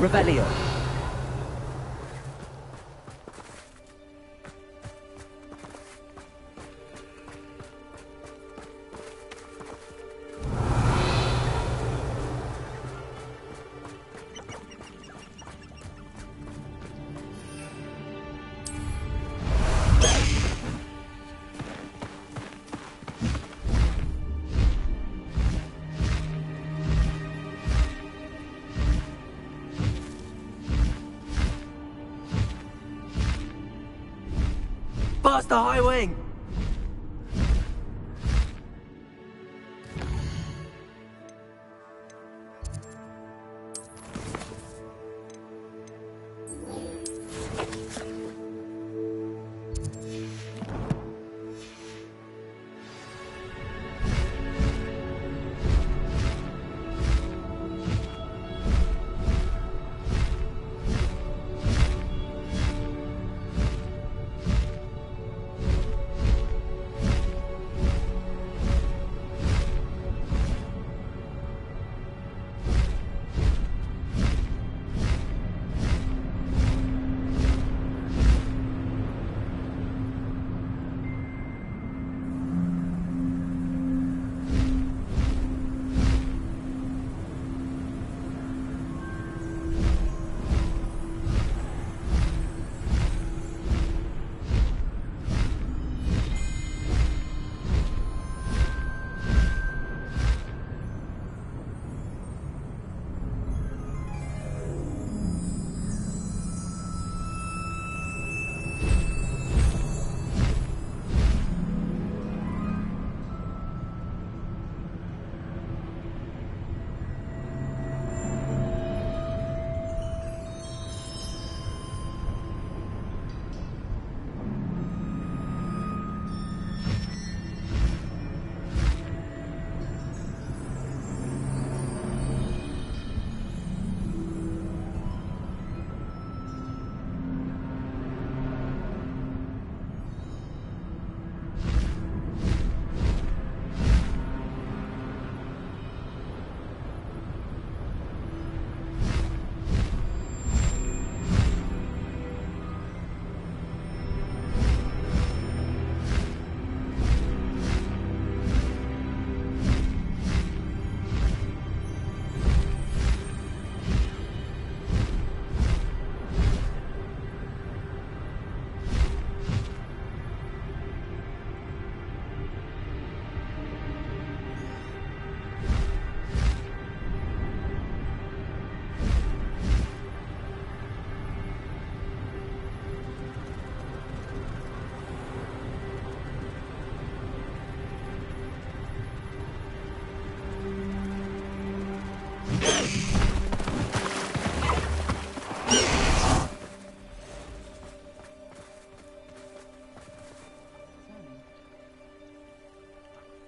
Revelio. Past the high wing!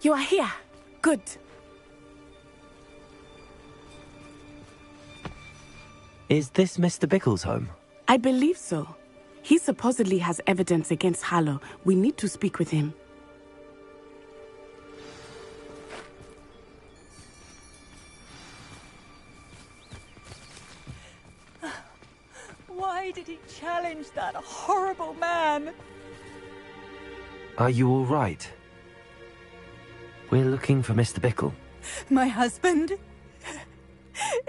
You are here. Good. Is this Mr. Bickle's home? I believe so. He supposedly has evidence against Harlow. We need to speak with him. Why did he challenge that horrible man? Are you all right? We're looking for Mr. Bickle. My husband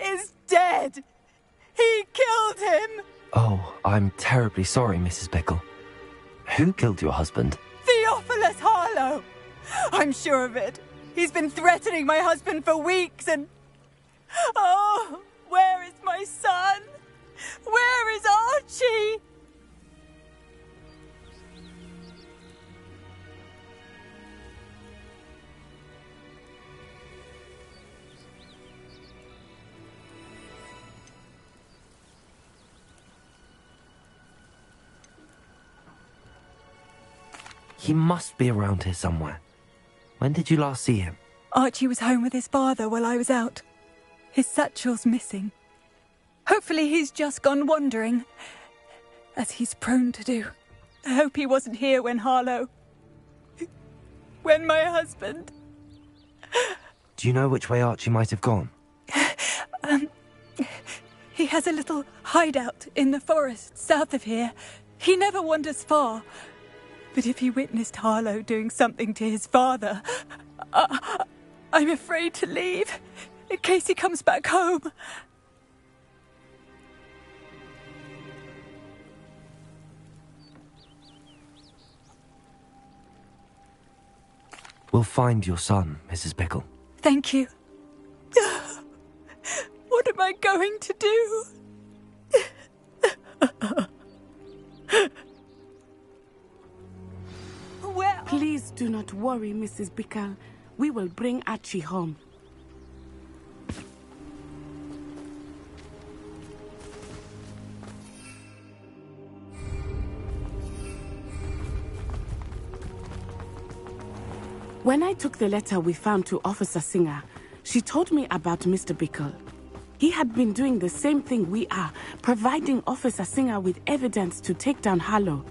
is dead. He killed him. Oh, I'm terribly sorry, Mrs. Bickle. Who killed your husband? Theophilus Harlow. I'm sure of it. He's been threatening my husband for weeks and... Oh, where is my son? Where is Archie? He must be around here somewhere. When did you last see him? Archie was home with his father while I was out. His satchel's missing. Hopefully he's just gone wandering, as he's prone to do. I hope he wasn't here when Harlow... when my husband... Do you know which way Archie might have gone? He has a little hideout in the forest south of here. He never wanders far. But if he witnessed Harlow doing something to his father, I'm afraid to leave, in case he comes back home. We'll find your son, Mrs. Pickle. Thank you. What am I going to do? Well, Please do not worry, Mrs. Pickle. We will bring Archie home. When I took the letter we found to Officer Singer, she told me about Mr. Pickle. He had been doing the same thing we are, providing Officer Singer with evidence to take down Harlow.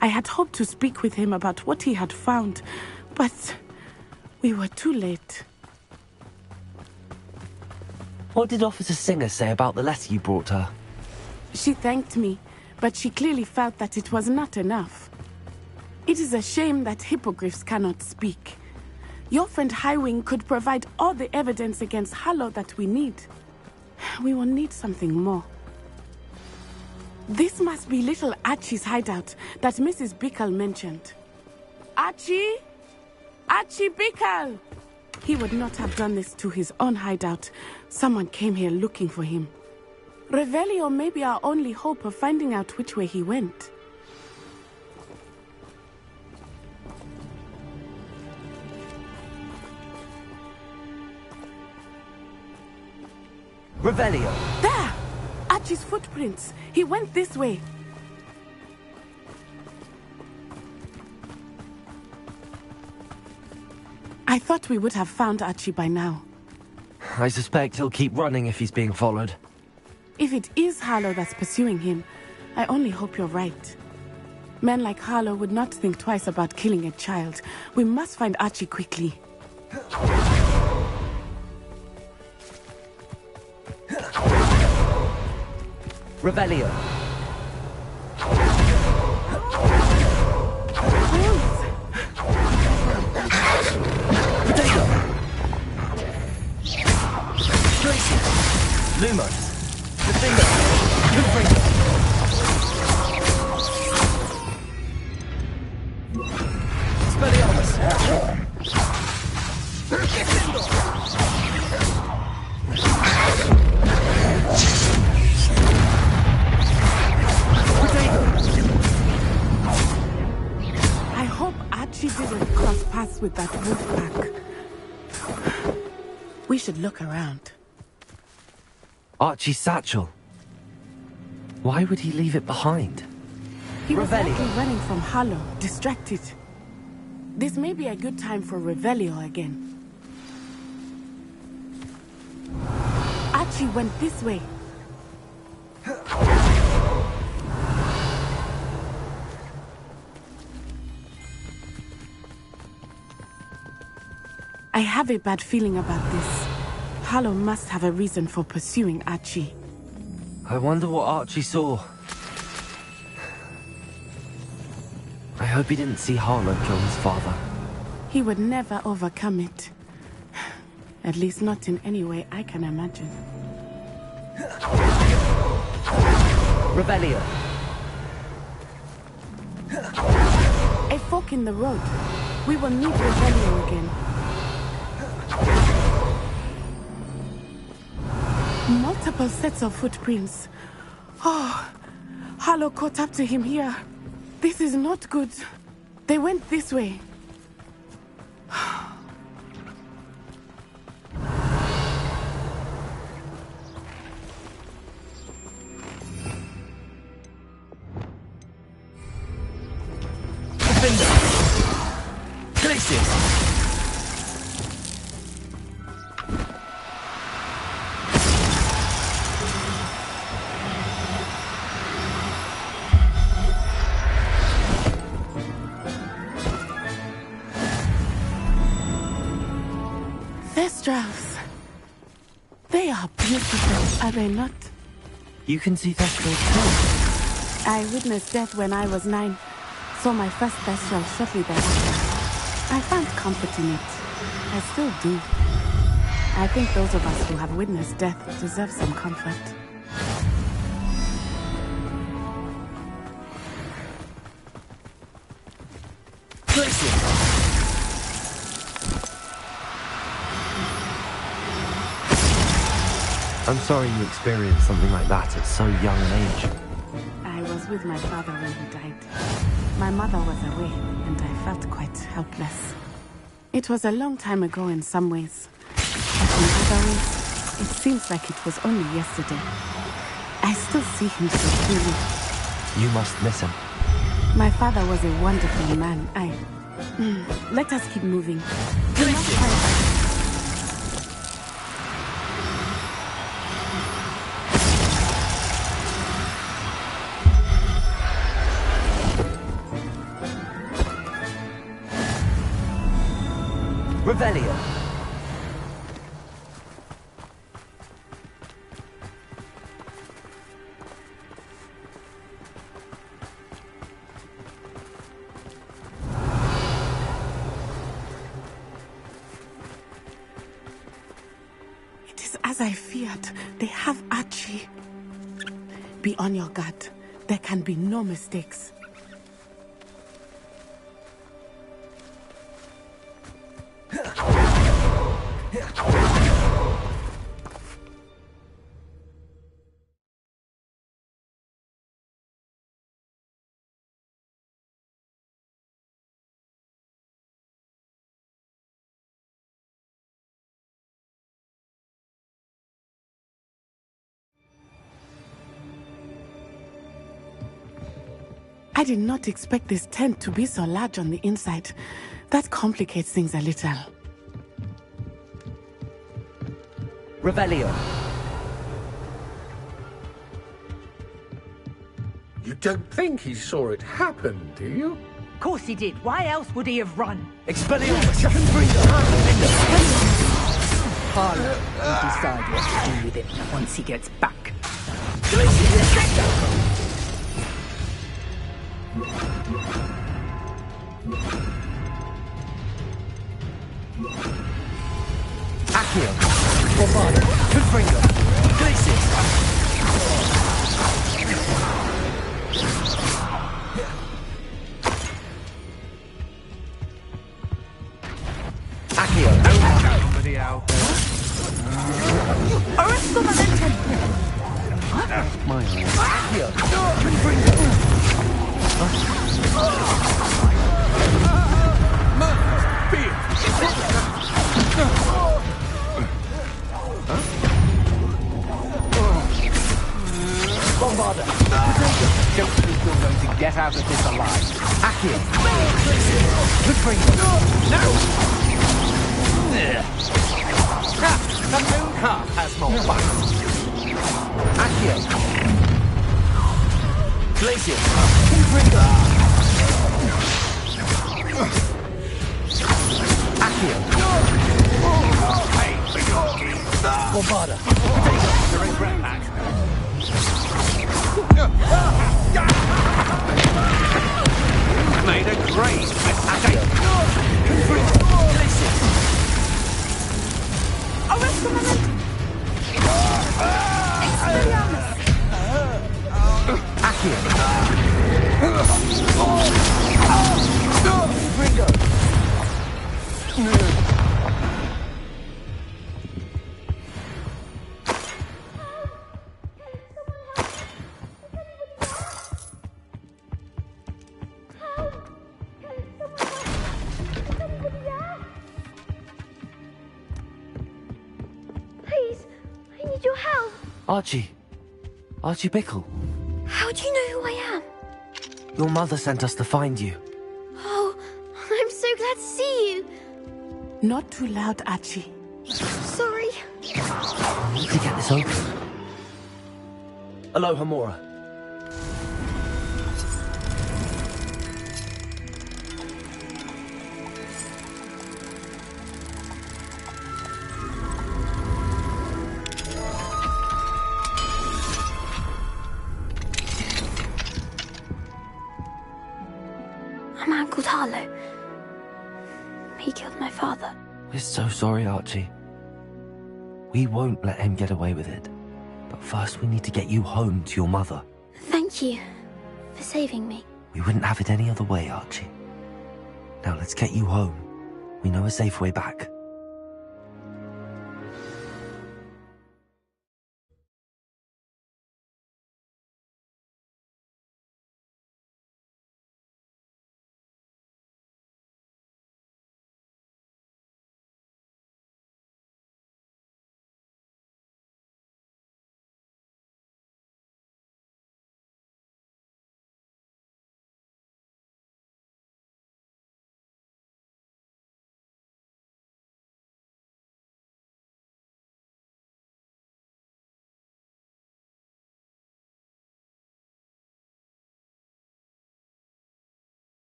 I had hoped to speak with him about what he had found, but we were too late. What did Officer Singer say about the letter you brought her? She thanked me, but she clearly felt that it was not enough. It is a shame that hippogriffs cannot speak. Your friend Highwing could provide all the evidence against Harlow that we need. We will need something more. This must be little Archie's hideout that Mrs. Pickle mentioned. Archie? Archie Pickle! He would not have done this to his own hideout. Someone came here looking for him. Revelio may be our only hope of finding out which way he went. Revelio! There! Archie's footprints. He went this way. I thought we would have found Archie by now. I suspect he'll keep running if he's being followed. If it is Harlow that's pursuing him, I only hope you're right. Men like Harlow would not think twice about killing a child. We must find Archie quickly. Revelio! Potato! Tracy! Lumos! The finger! Confringo! Spelliarmus! I hope Archie didn't cross paths with that wolf pack. We should look around. Archie's satchel. Why would he leave it behind? He was Revelio. likely running from Harlow, distracted. This may be a good time for Revelio again. Archie went this way. I have a bad feeling about this. Harlow must have a reason for pursuing Archie. I wonder what Archie saw. I hope he didn't see Harlow kill his father. He would never overcome it. At least not in any way I can imagine. Revelio. A fork in the road. We will need Revelio again. Multiple sets of footprints. Oh, Harlow caught up to him here. This is not good. They went this way. Defender. Glacius. Thestrals. They are beautiful, are they not? You can see Thestral too. I witnessed death when I was 9. Saw my first Thestral shortly thereafter. I found comfort in it. I still do. I think those of us who have witnessed death deserve some comfort. I'm sorry you experienced something like that at so young an age. I was with my father when he died. My mother was away, and I felt quite helpless. It was a long time ago in some ways, but in other ways, it seems like it was only yesterday. I still see him so clearly. You must miss him. My father was a wonderful man. Let us keep moving. We're not quite... Revelio. It is as I feared. They have Archie. Be on your guard. There can be no mistakes. I did not expect this tent to be so large on the inside. That complicates things a little. Revelio. You don't think he saw it happen, do you? Of course he did. Why else would he have run? Expelliarmus! Harlow will decide what to do with it once he gets back. Accio. Bombard. Confringo. Glacius. Accio. Somebody out there. Arresto momentum! My eyes. Accio. Confringo. Bombarder! Don't think you're going to get out of this alive. Accio! Confringo! No! The moon half has more fun. Accio! Glacius! Confringo! Accio! Bombarder! They're in breath back. Made a great mistake. Arresto momentum! Expelliarmus! Accio! Please, I need your help. Archie. Archie Bickle. How do you know who I am? Your mother sent us to find you. Oh, I'm so glad to see you. Not too loud, Archie. Sorry. I need to get this open. Aloha Mora. Harlow. He killed my father. We're so sorry, Archie. We won't let him get away with it. But first we need to get you home to your mother. Thank you for saving me. We wouldn't have it any other way, Archie. Now let's get you home. We know a safe way back.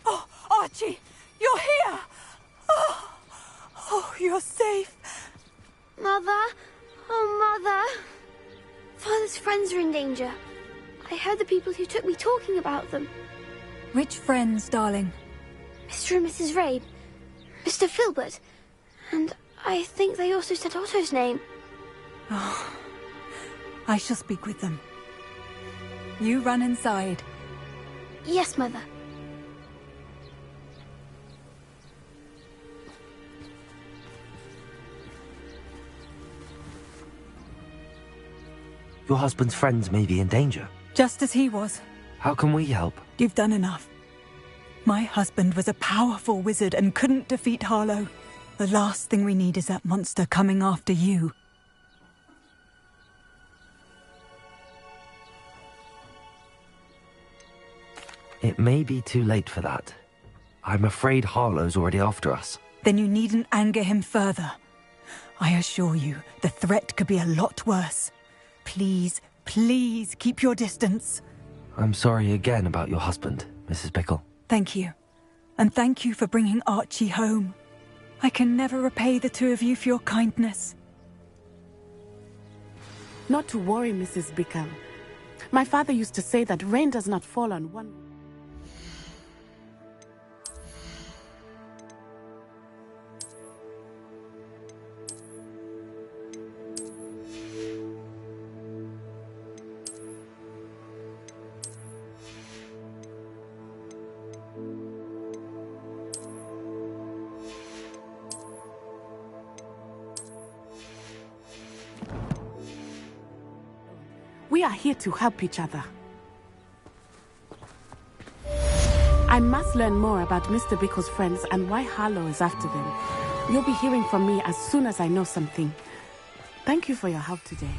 Oh, Archie, you're here! Oh, you're safe. Mother? Oh, Mother. Father's friends are in danger. I heard the people who took me talking about them. Which friends, darling? Mr. and Mrs. Rabe, Mr. Filbert, and I think they also said Otto's name. Oh, I shall speak with them. You run inside. Yes, Mother. Your husband's friends may be in danger. Just as he was. How can we help? You've done enough. My husband was a powerful wizard and couldn't defeat Harlow. The last thing we need is that monster coming after you. It may be too late for that. I'm afraid Harlow's already after us. Then you needn't anger him further. I assure you, the threat could be a lot worse. Please, please keep your distance. I'm sorry again about your husband, Mrs. Bickle. Thank you. And thank you for bringing Archie home. I can never repay the two of you for your kindness. Not to worry, Mrs. Bickle. My father used to say that rain does not fall on one... We are here to help each other. I must learn more about Mr. Bickle's friends and why Harlow is after them. You'll be hearing from me as soon as I know something. Thank you for your help today.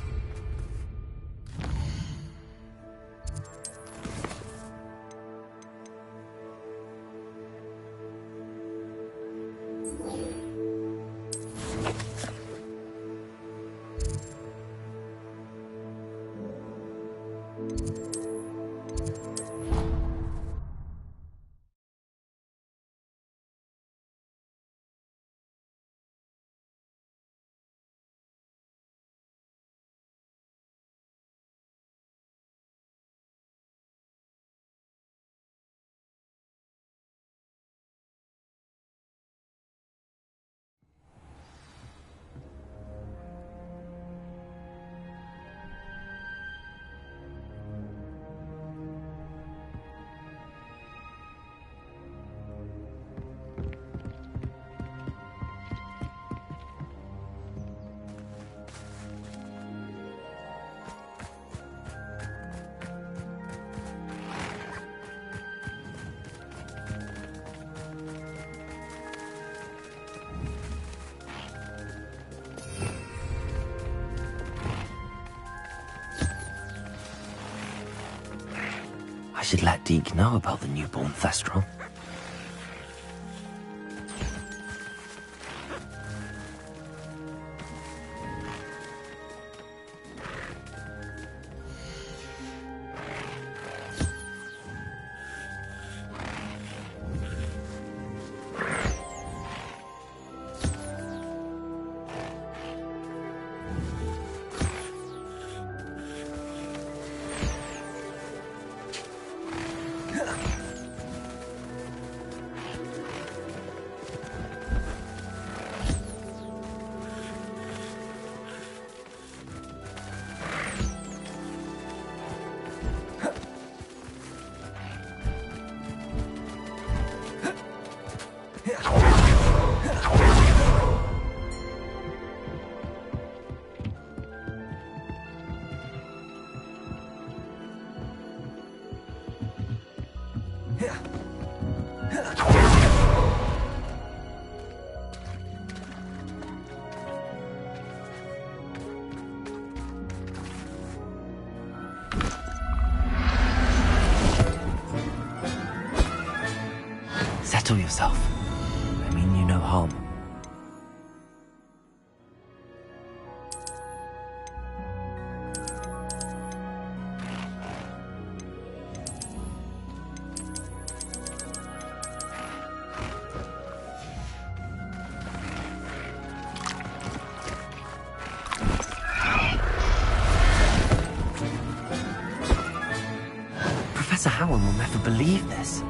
I should let Deke know about the newborn Thestral. Settle yourself. I mean you no harm. Professor Howard will never believe this.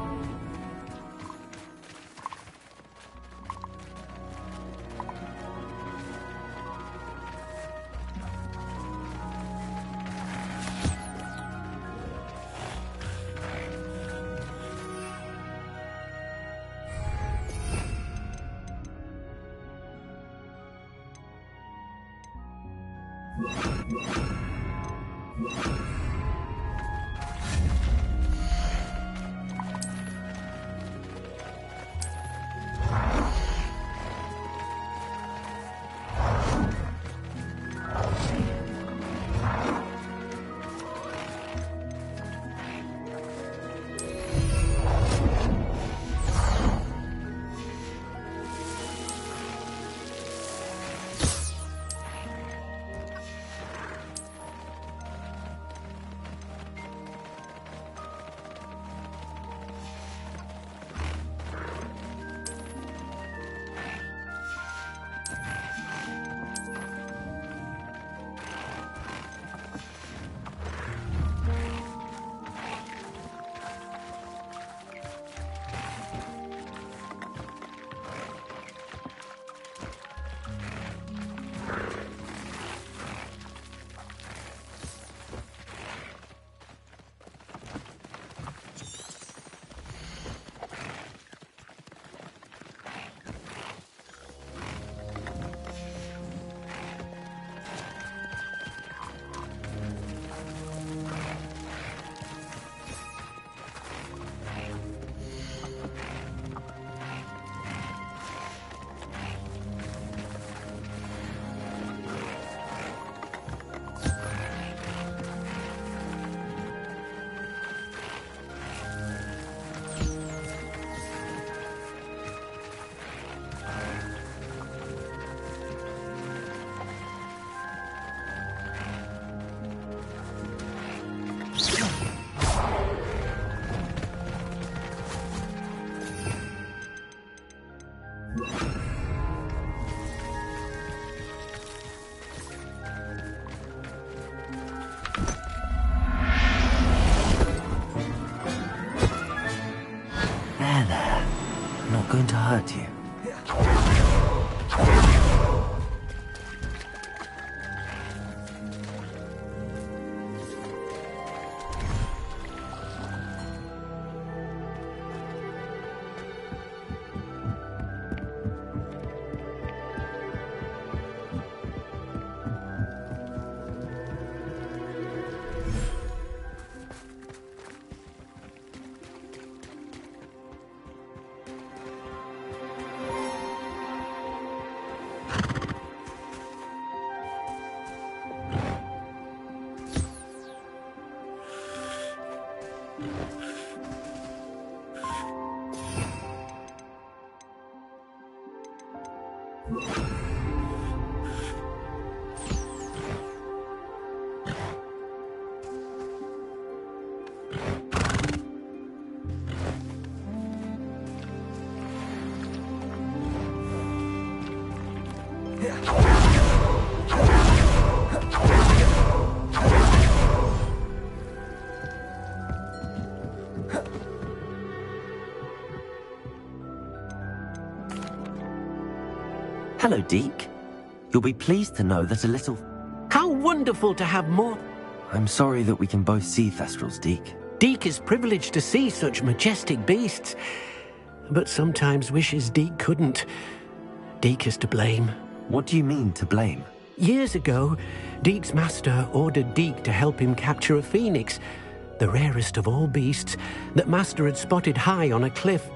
Going to hurt you. Hello, Deke. You'll be pleased to know that a little... How wonderful to have more... I'm sorry that we can both see Thestrals, Deke. Deke is privileged to see such majestic beasts, but sometimes wishes Deke couldn't. Deke is to blame. What do you mean, to blame? Years ago, Deke's master ordered Deke to help him capture a phoenix, the rarest of all beasts that Master had spotted high on a cliff.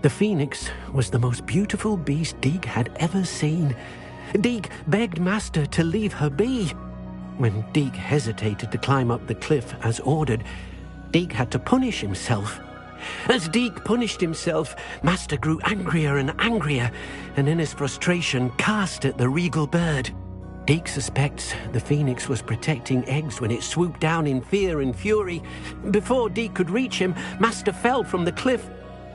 The phoenix was the most beautiful beast Deek had ever seen. Deek begged Master to leave her be. When Deek hesitated to climb up the cliff as ordered, Deek had to punish himself. As Deek punished himself, Master grew angrier and angrier, and in his frustration cast at the regal bird. Deek suspects the phoenix was protecting eggs when it swooped down in fear and fury. Before Deek could reach him, Master fell from the cliff.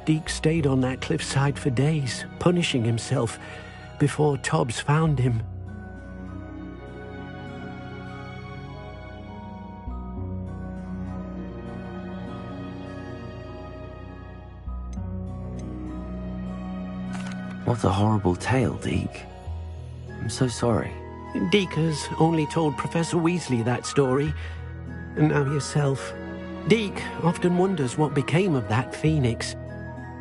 Deek stayed on that cliffside for days, punishing himself, before Tobbs found him. What a horrible tale, Deek. I'm so sorry. Deek has only told Professor Weasley that story, and now yourself. Deek often wonders what became of that phoenix.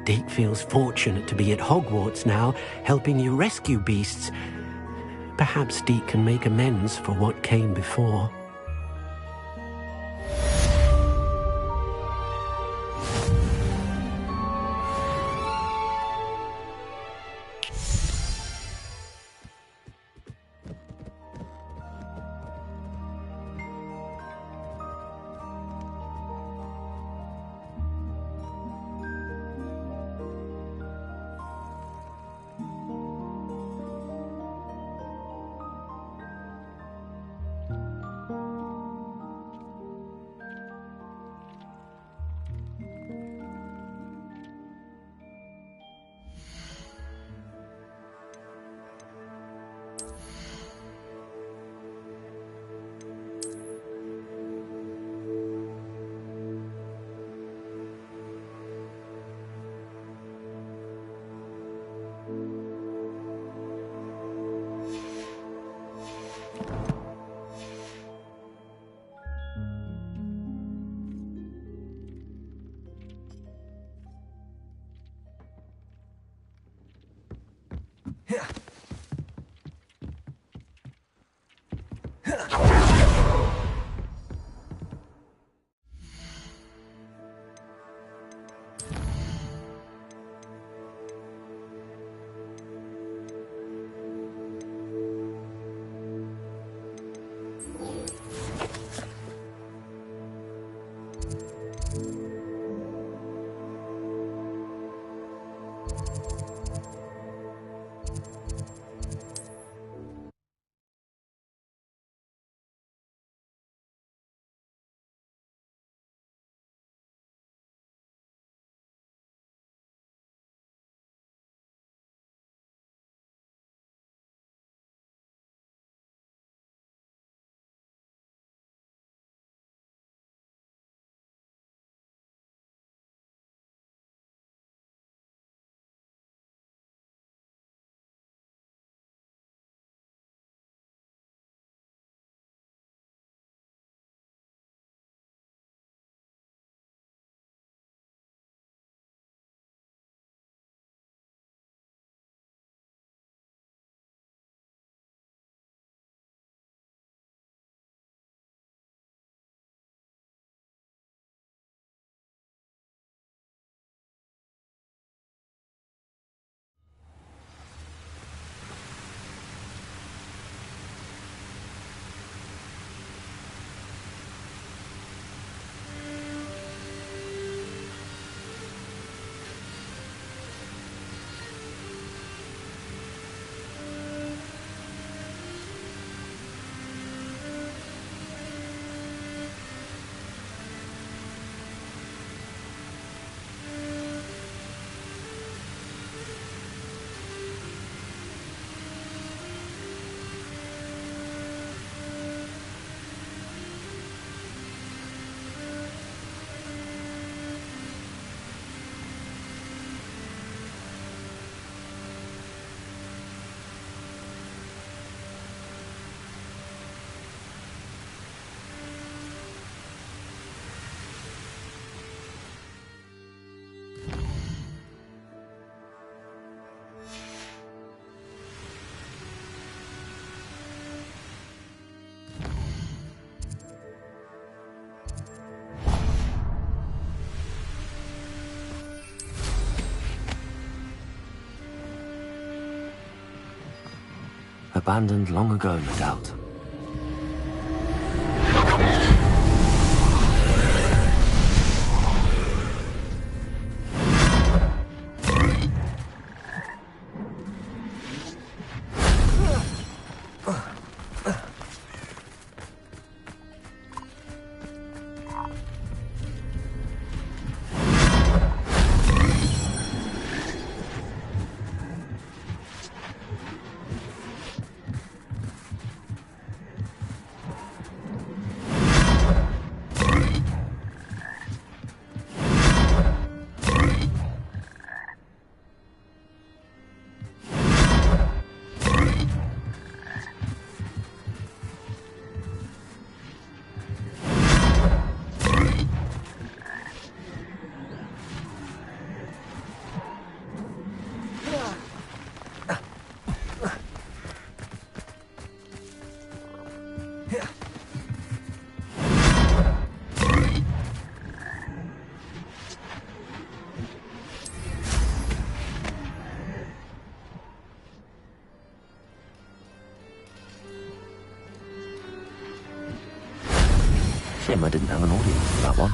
Deek feels fortunate to be at Hogwarts now, helping you rescue beasts. Perhaps Deek can make amends for what came before. abandoned long ago, no doubt. Shame I didn't have an audience for that one.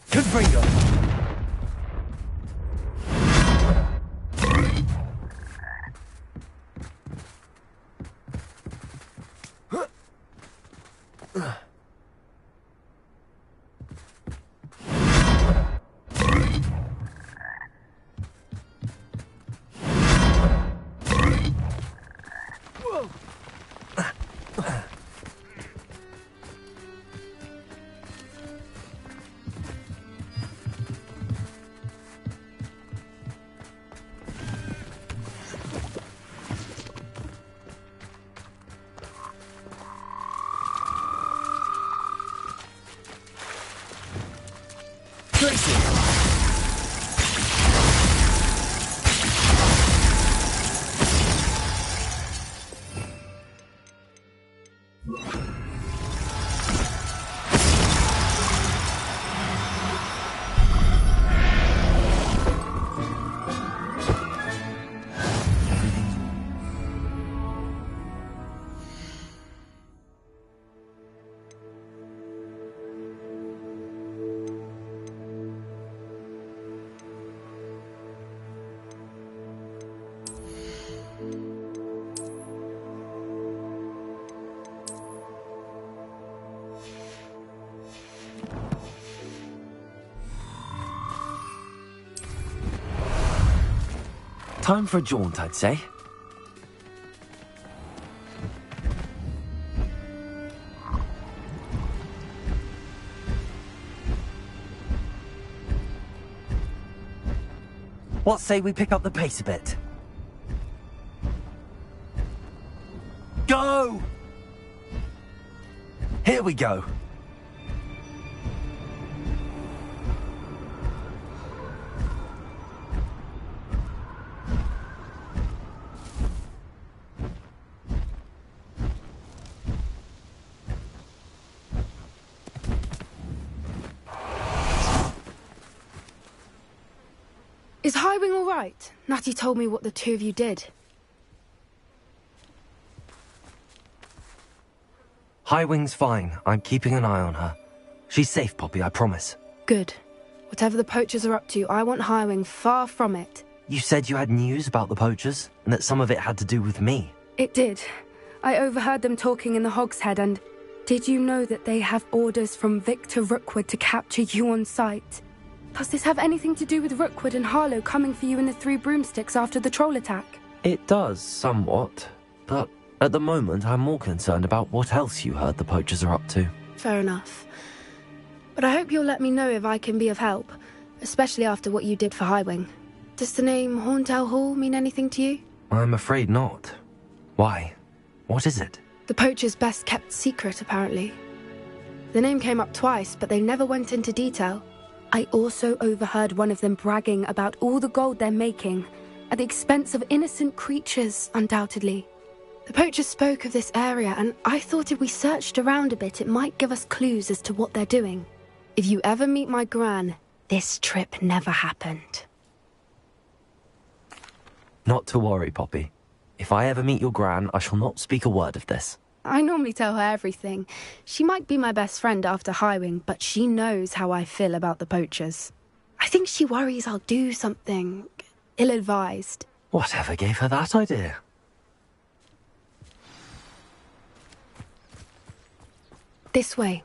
Good bingo. Time for a jaunt, I'd say. What say we pick up the pace a bit? Go! Here we go. Is Highwing all right? Natty told me what the two of you did. Highwing's fine. I'm keeping an eye on her. She's safe, Poppy, I promise. Good. Whatever the poachers are up to, I want Highwing far from it. You said you had news about the poachers, and that some of it had to do with me. It did. I overheard them talking in the Hogshead, and did you know that they have orders from Victor Rookwood to capture you on sight? Does this have anything to do with Rookwood and Harlow coming for you in the Three Broomsticks after the troll attack? It does, somewhat. But at the moment, I'm more concerned about what else you heard the poachers are up to. Fair enough. But I hope you'll let me know if I can be of help, especially after what you did for Highwing. Does the name Horntail Hall mean anything to you? I'm afraid not. Why? What is it? The poachers' best kept secret, apparently. The name came up twice, but they never went into detail. I also overheard one of them bragging about all the gold they're making, at the expense of innocent creatures, undoubtedly. The poachers spoke of this area, and I thought if we searched around a bit, it might give us clues as to what they're doing. If you ever meet my gran, this trip never happened. Not to worry, Poppy. If I ever meet your gran, I shall not speak a word of this. I normally tell her everything. She might be my best friend after Highwing, but she knows how I feel about the poachers. I think she worries I'll do something ill-advised. Whatever gave her that idea? This way.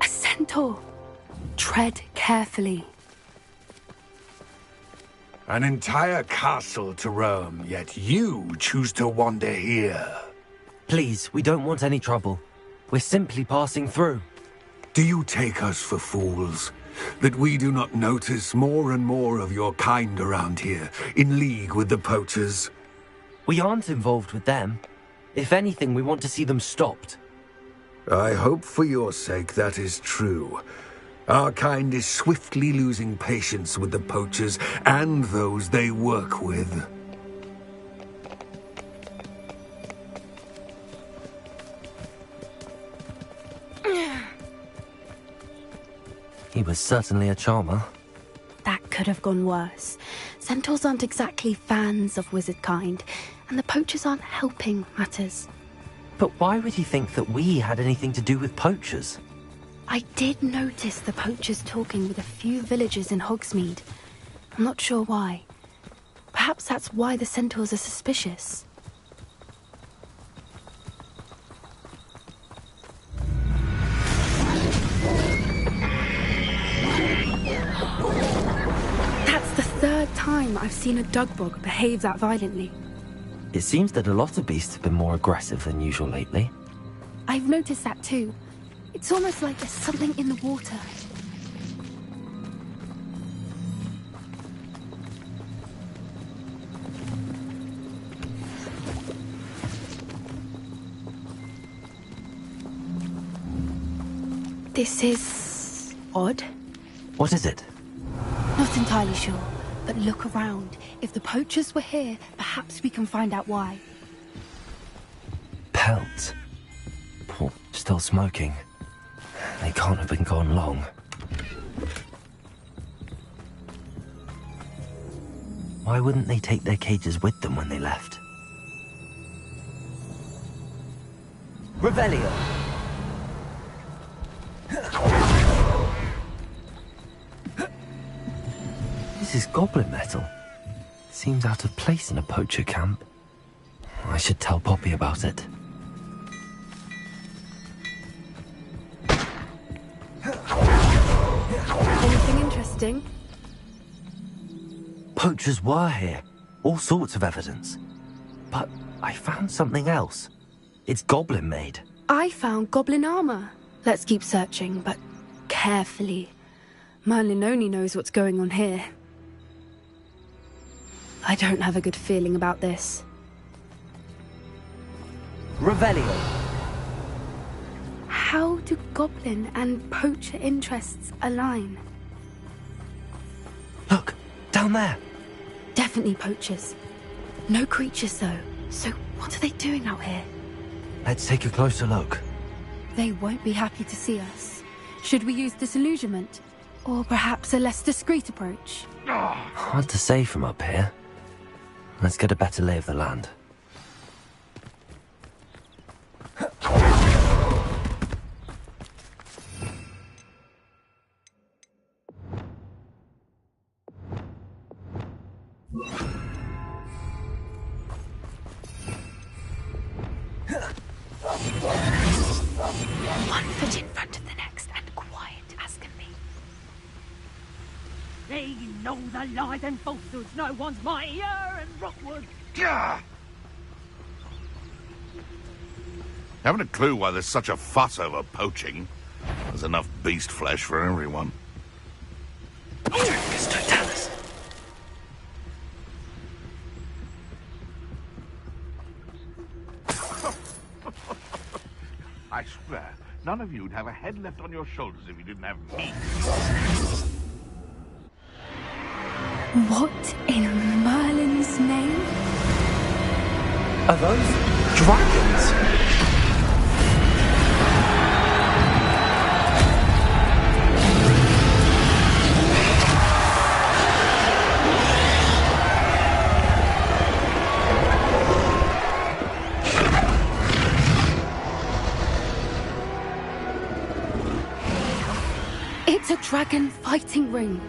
A centaur. Tread carefully. An entire castle to roam, yet you choose to wander here. Please, we don't want any trouble. We're simply passing through. Do you take us for fools? That we do not notice more and more of your kind around here, in league with the poachers? We aren't involved with them. If anything, we want to see them stopped. I hope for your sake that is true. Our kind is swiftly losing patience with the poachers and those they work with. He was certainly a charmer. That could have gone worse. Centaurs aren't exactly fans of wizard kind, and the poachers aren't helping matters. But why would he think that we had anything to do with poachers? I did notice the poachers talking with a few villagers in Hogsmeade. I'm not sure why. Perhaps that's why the centaurs are suspicious. That's the third time I've seen a dugbog behave that violently. It seems that a lot of beasts have been more aggressive than usual lately. I've noticed that too. It's almost like there's something in the water. This is odd. What is it? Not entirely sure, but look around. If the poachers were here, perhaps we can find out why. Pelts. Poor, still smoking. They can't have been gone long. Why wouldn't they take their cages with them when they left? Revelio! This is goblin metal. Seems out of place in a poacher camp. I should tell Poppy about it. Anything interesting? Poachers were here. All sorts of evidence. But I found something else. It's goblin made. I found goblin armor. Let's keep searching, but carefully. Merlin only knows what's going on here. I don't have a good feeling about this. Revelio. How do goblin and poacher interests align? Look, down there. Definitely poachers. No creatures, though. So what are they doing out here? Let's take a closer look. They won't be happy to see us. Should we use disillusionment? Or perhaps a less discreet approach? Hard to say from up here. Let's get a better lay of the land. One foot in front of the next and quiet as can be. They know the lies and falsehoods no one's mightier in Rookwood. Haven't a clue why there's such a fuss over poaching. There's enough beast flesh for everyone. Totalis. I swear, none of you'd have a head left on your shoulders if you didn't have me. What in Merlin's name? Are those dragons? It's a dragon fighting ring.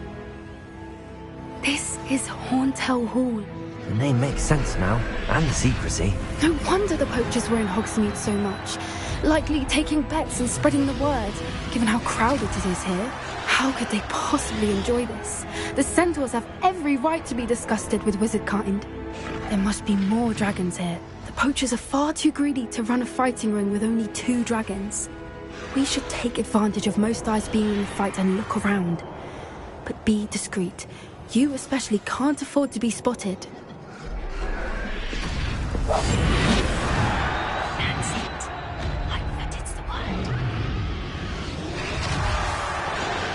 This is Horntail Hall. The name makes sense now, and the secrecy. No wonder the poachers were in Hogsmeade so much. Likely taking bets and spreading the word, given how crowded it is here. How could they possibly enjoy this? The centaurs have every right to be disgusted with wizard kind. There must be more dragons here. The poachers are far too greedy to run a fighting ring with only 2 dragons. We should take advantage of most eyes being in the fight and look around. But be discreet. You especially can't afford to be spotted. That's it. Like that it's the word.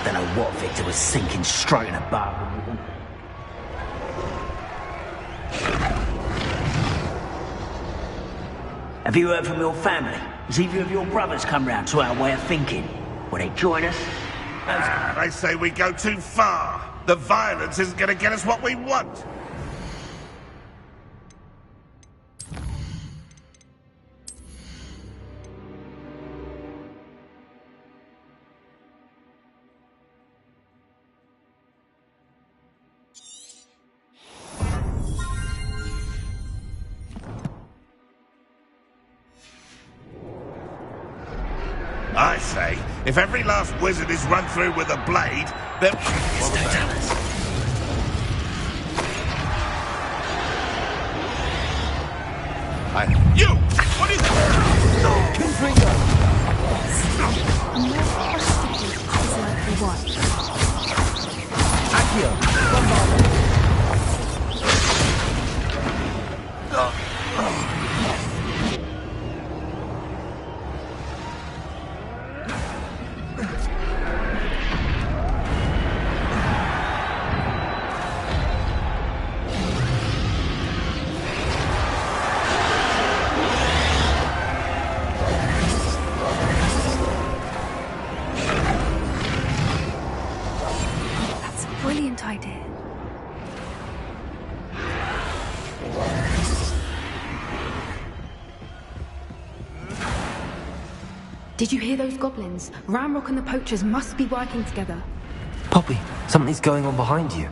Don't know what Victor was sinking straight in a bargain with them. Have you heard from your family? Has either of your brothers come round to our way of thinking? Will they join us? They say we go too far. The violence isn't going to get us what we want. I say, if every last wizard is run through with a blade, then... You! What is it? Confringo! A more prostitute is likely one. Accio! Bombard! Brilliant idea. Did you hear those goblins? Ramrock and the poachers must be working together. Poppy, something's going on behind you.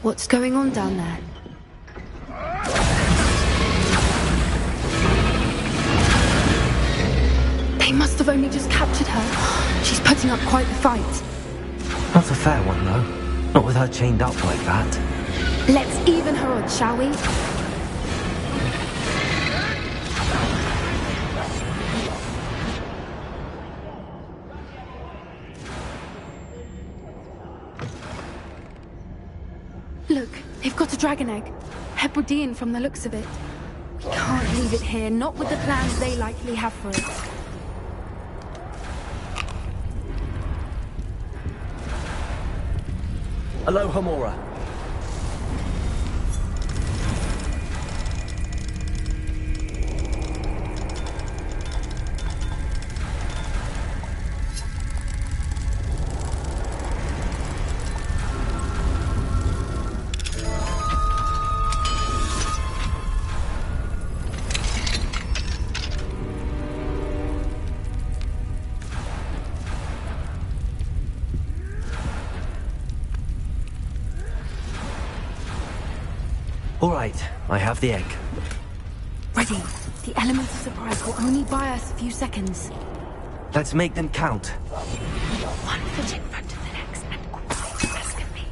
What's going on down there? They must have only just captured her. She's putting up quite the fight. Not a fair one, though. Not with her chained up like that. Let's even her odds, shall we? Look, they've got a dragon egg. Hebridean from the looks of it. We can't leave it here, not with the plans they likely have for it. Hello, Homora. All right, I have the egg. Ready. The element of surprise will only buy us a few seconds. Let's make them count. One foot in front of the next and quite ask of me.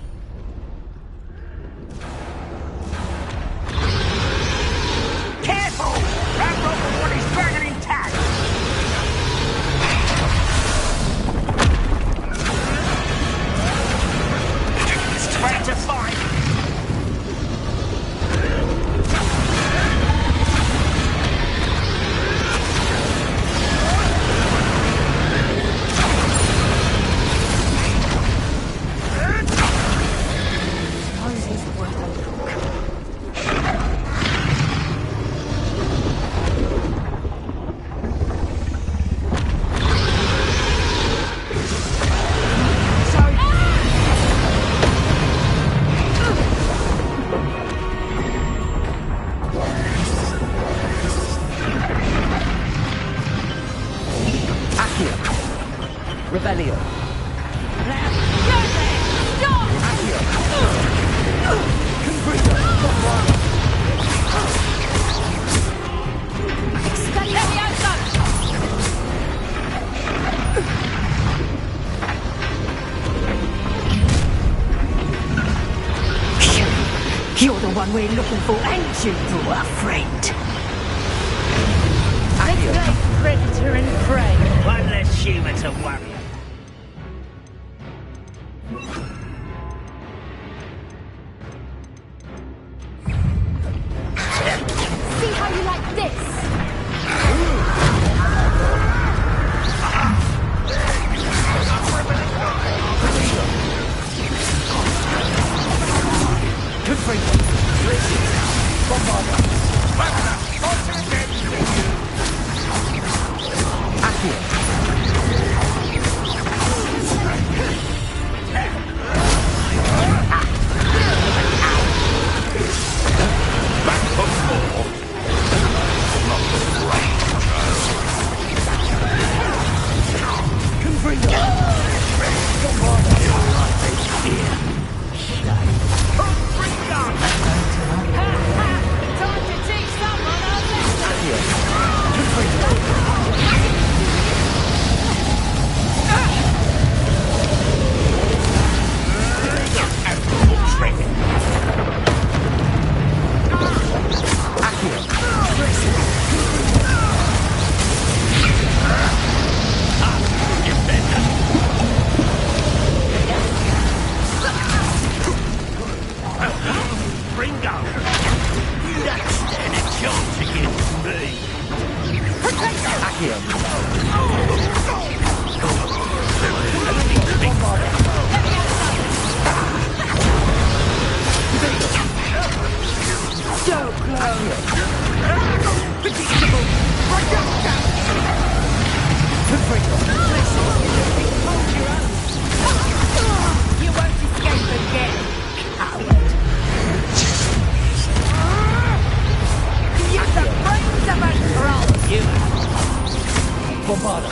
Careful! You're the one we're looking for, ain't you, our friend? Let's play predator and prey. One less human to worry. See how you like this? Good freedom. Bombarder.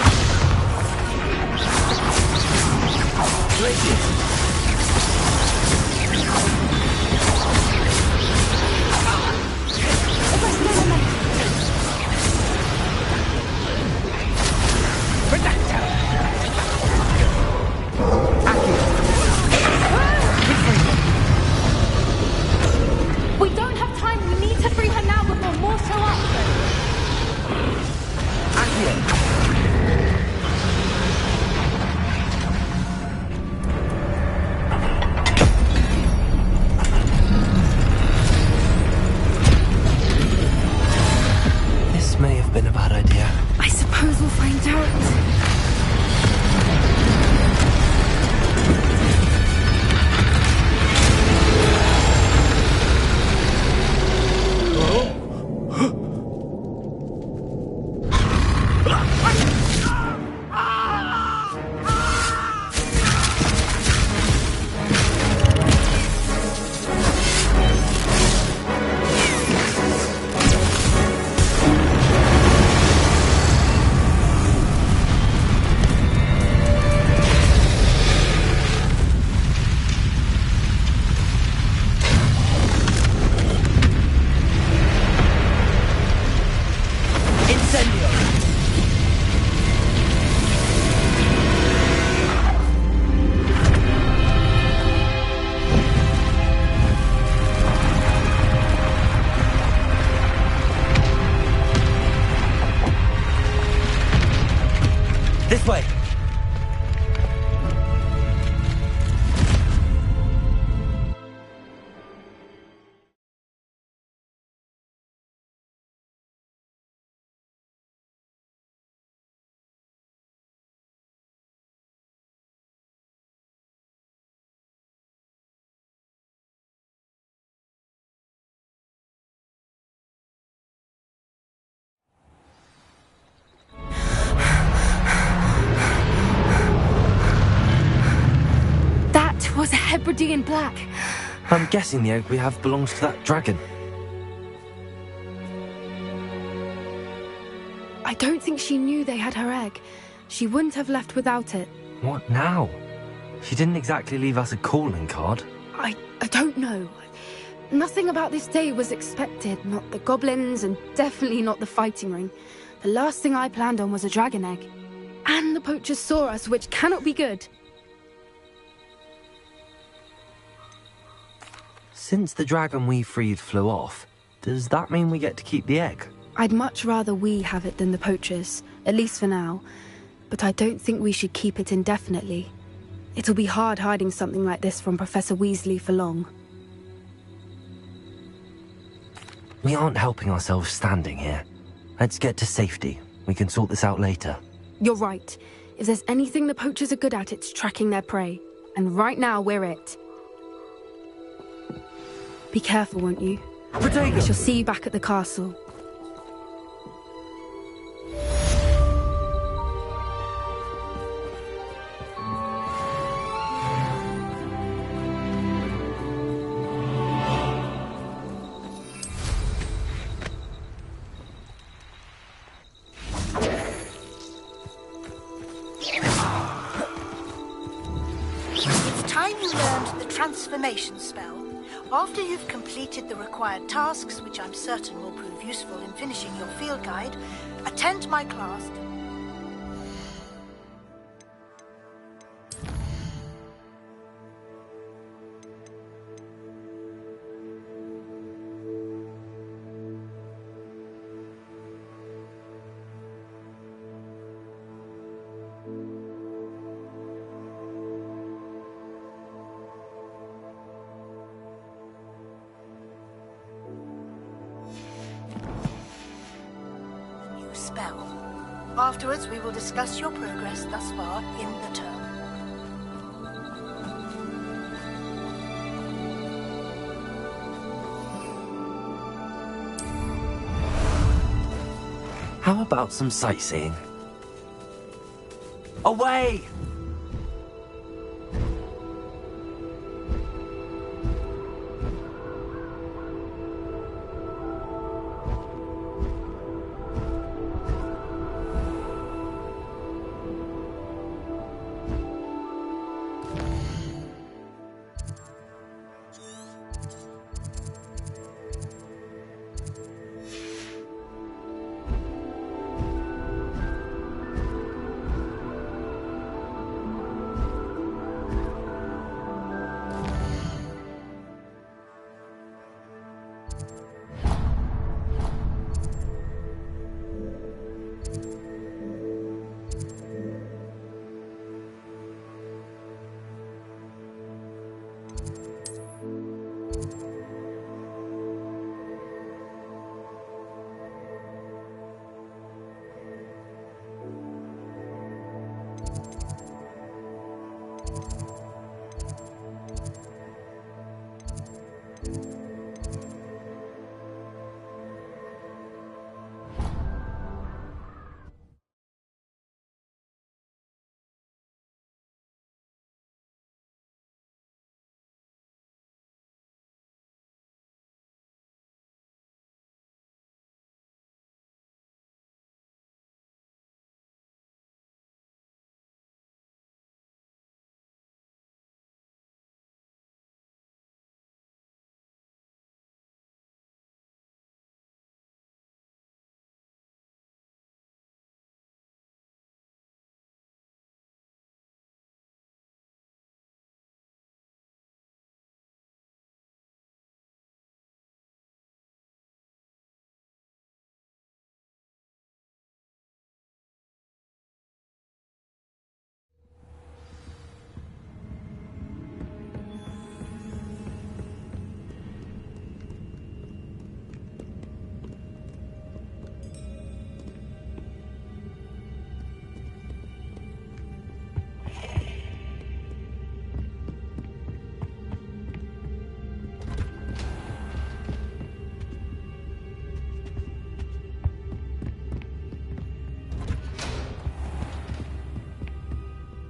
This way. Was a Hebridean black. I'm guessing the egg we have belongs to that dragon. I don't think she knew they had her egg. She wouldn't have left without it. What now? She didn't exactly leave us a calling card. I don't know. Nothing about this day was expected. Not the goblins, and definitely not the fighting ring. The last thing I planned on was a dragon egg. And the poachers saw us, which cannot be good. Since the dragon we freed flew off, does that mean we get to keep the egg? I'd much rather we have it than the poachers, at least for now. But I don't think we should keep it indefinitely. It'll be hard hiding something like this from Professor Weasley for long. We aren't helping ourselves standing here. Let's get to safety. We can sort this out later. You're right. If there's anything the poachers are good at, it's tracking their prey. And right now, we're it. Be careful, won't you? Protego! I shall see you back at the castle. Transformation spell. After you've completed the required tasks, which I'm certain will prove useful in finishing your field guide, attend my class. Afterwards, we will discuss your progress thus far in the term. How about some sightseeing? Away!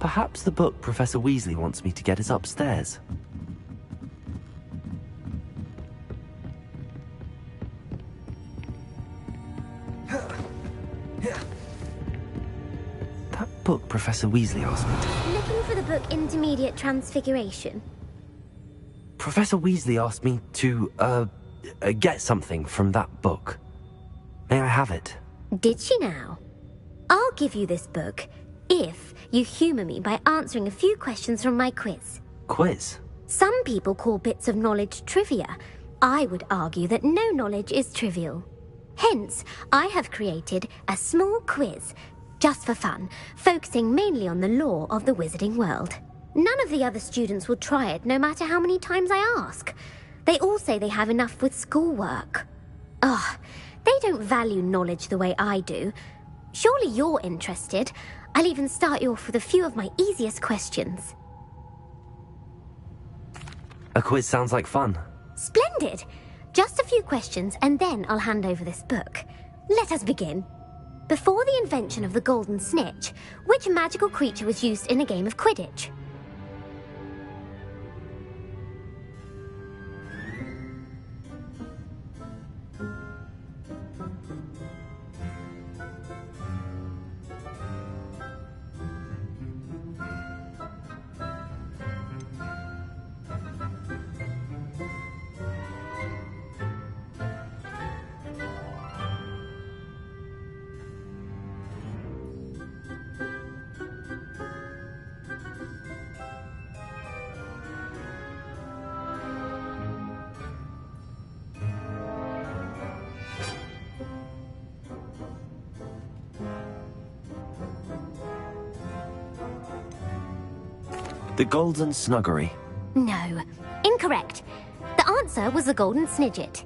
Perhaps the book Professor Weasley wants me to get is upstairs. That book Professor Weasley asked me to... Looking for the book Intermediate Transfiguration? Professor Weasley asked me to, get something from that book. May I have it? Did she now? I'll give you this book if you humour me by answering a few questions from my quiz. Quiz? Some people call bits of knowledge trivia. I would argue that no knowledge is trivial. Hence, I have created a small quiz, just for fun, focusing mainly on the lore of the wizarding world. None of the other students will try it, no matter how many times I ask. They all say they have enough with schoolwork. Ugh, they don't value knowledge the way I do. Surely you're interested. I'll even start you off with a few of my easiest questions. A quiz sounds like fun. Splendid! Just a few questions and then I'll hand over this book. Let us begin. Before the invention of the golden snitch, which magical creature was used in a game of Quidditch? The Golden Snuggery. No. Incorrect. The answer was the golden snidget.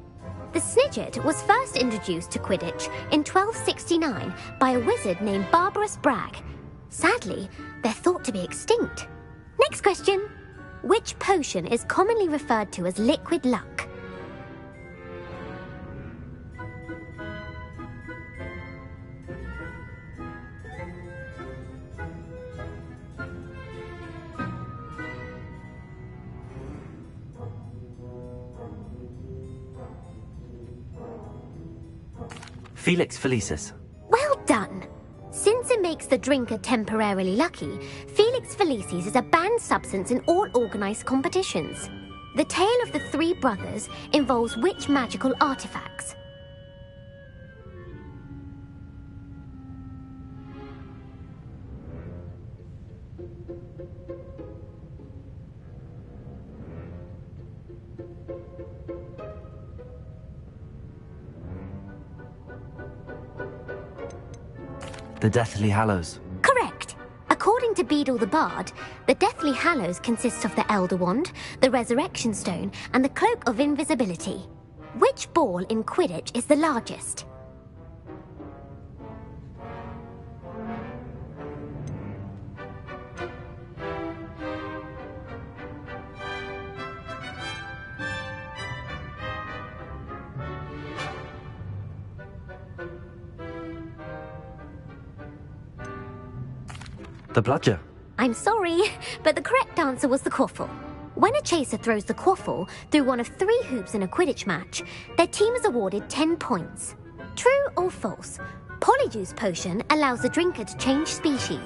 The snidget was first introduced to Quidditch in 1269 by a wizard named Barbarous Bragg. Sadly, they're thought to be extinct. Next question. Which potion is commonly referred to as liquid luck? Felix Felicis. Well done! Since it makes the drinker temporarily lucky, Felix Felicis is a banned substance in all organised competitions. The tale of the three brothers involves which magical artifacts? The Deathly Hallows. Correct. According to Beadle the Bard, the Deathly Hallows consists of the Elder Wand, the Resurrection Stone, and the Cloak of Invisibility. Which ball in Quidditch is the largest? The Bludger. I'm sorry, but the correct answer was the quaffle. When a chaser throws the quaffle through one of 3 hoops in a Quidditch match, their team is awarded 10 points. True or false? Polyjuice potion allows the drinker to change species.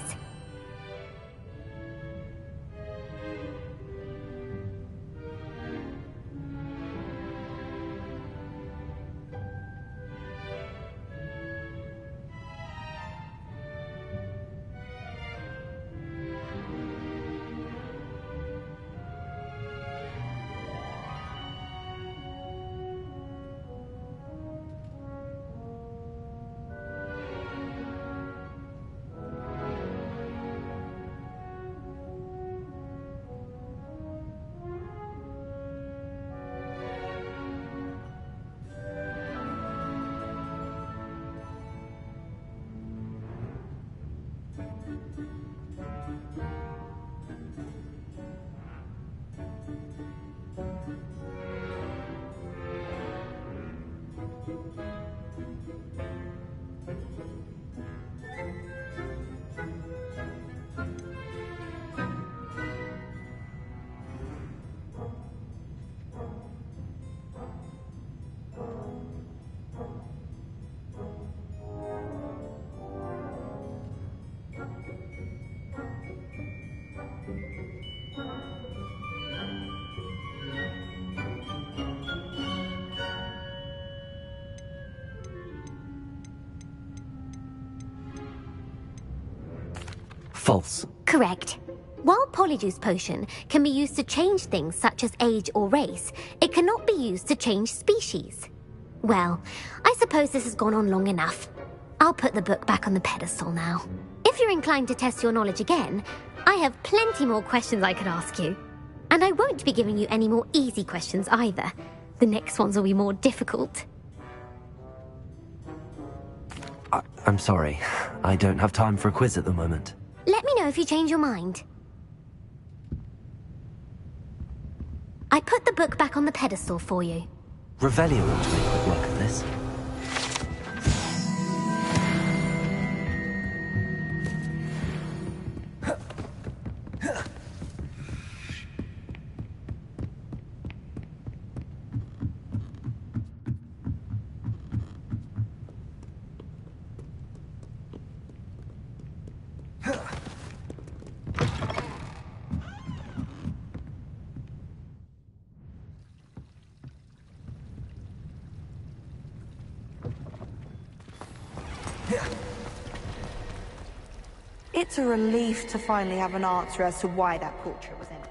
False. Correct. While Polyjuice Potion can be used to change things such as age or race, it cannot be used to change species. Well, I suppose this has gone on long enough. I'll put the book back on the pedestal now. If you're inclined to test your knowledge again, I have plenty more questions I could ask you. And I won't be giving you any more easy questions either. The next ones will be more difficult. I'm sorry. I don't have time for a quiz at the moment. Let me know if you change your mind. I put the book back on the pedestal for you. Revelio ought to make quick work of this. It's a relief to finally have an answer as to why that portrait was empty.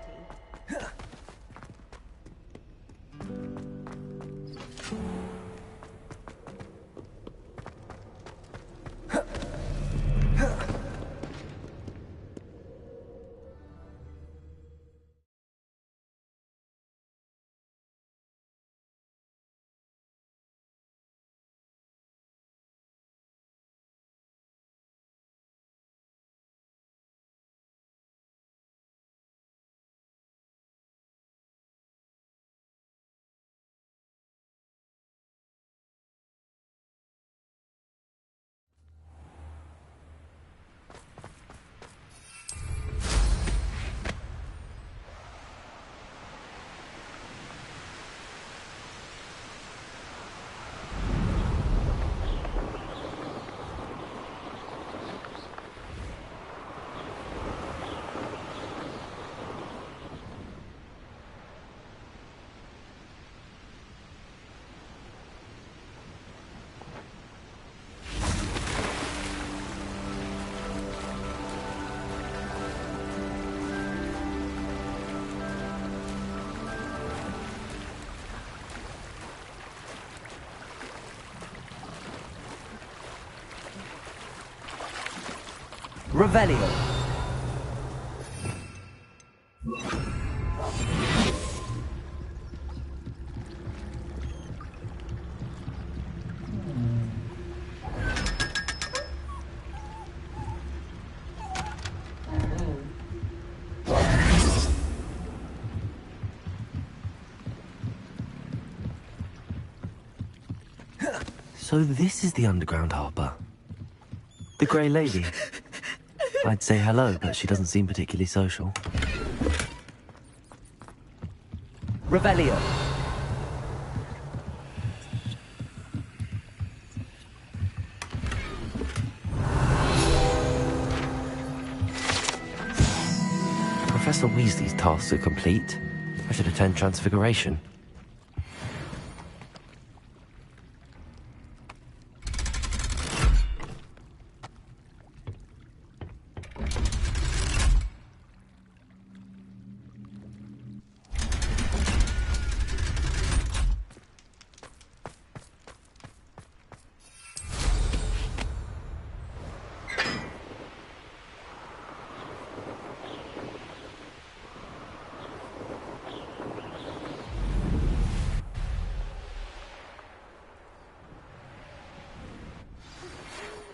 Revelio. So this is the underground harbour. The Grey Lady. I'd say hello, but she doesn't seem particularly social. Revelio. Professor Weasley's tasks are complete. I should attend Transfiguration.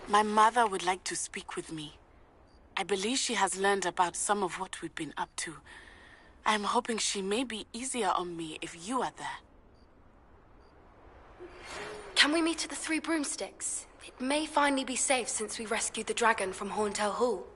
My mother would like to speak with me. I believe she has learned about some of what we've been up to. I am hoping she may be easier on me if you are there. Can we meet at the Three Broomsticks? It may finally be safe since we rescued the dragon from Horntail Hall.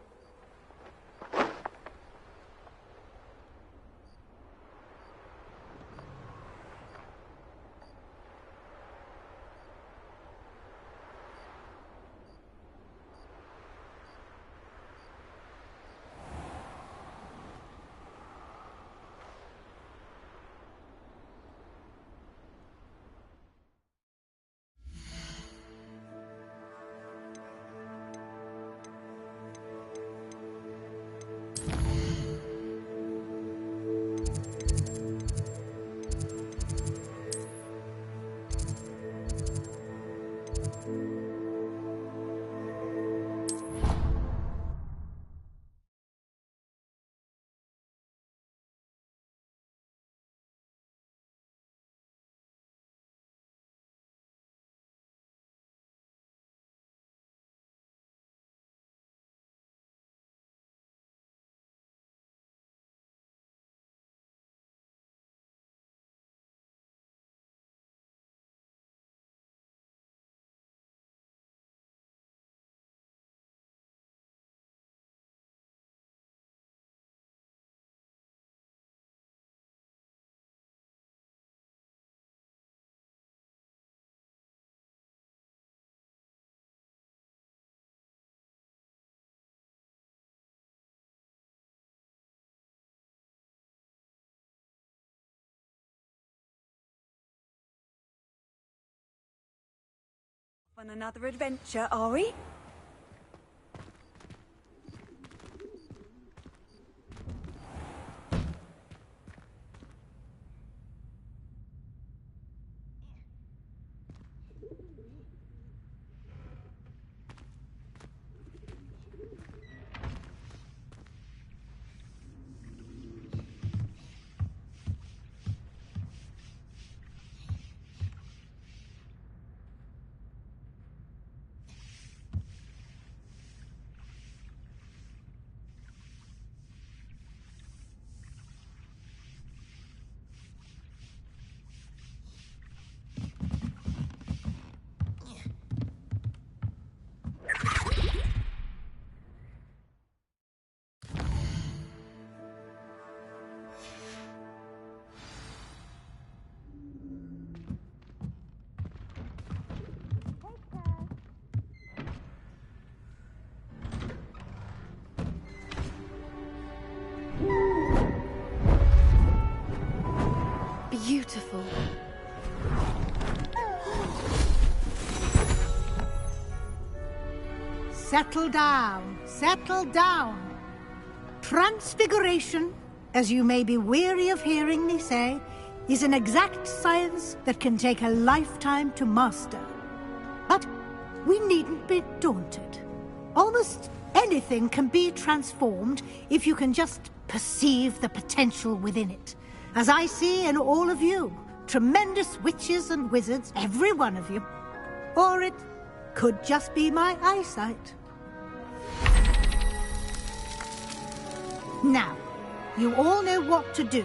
On another adventure, are we? Beautiful. Settle down, settle down. Transfiguration, as you may be weary of hearing me say, is an exact science that can take a lifetime to master. But we needn't be daunted. Almost anything can be transformed if you can just perceive the potential within it. As I see in all of you, tremendous witches and wizards, every one of you. Or it could just be my eyesight. Now, you all know what to do.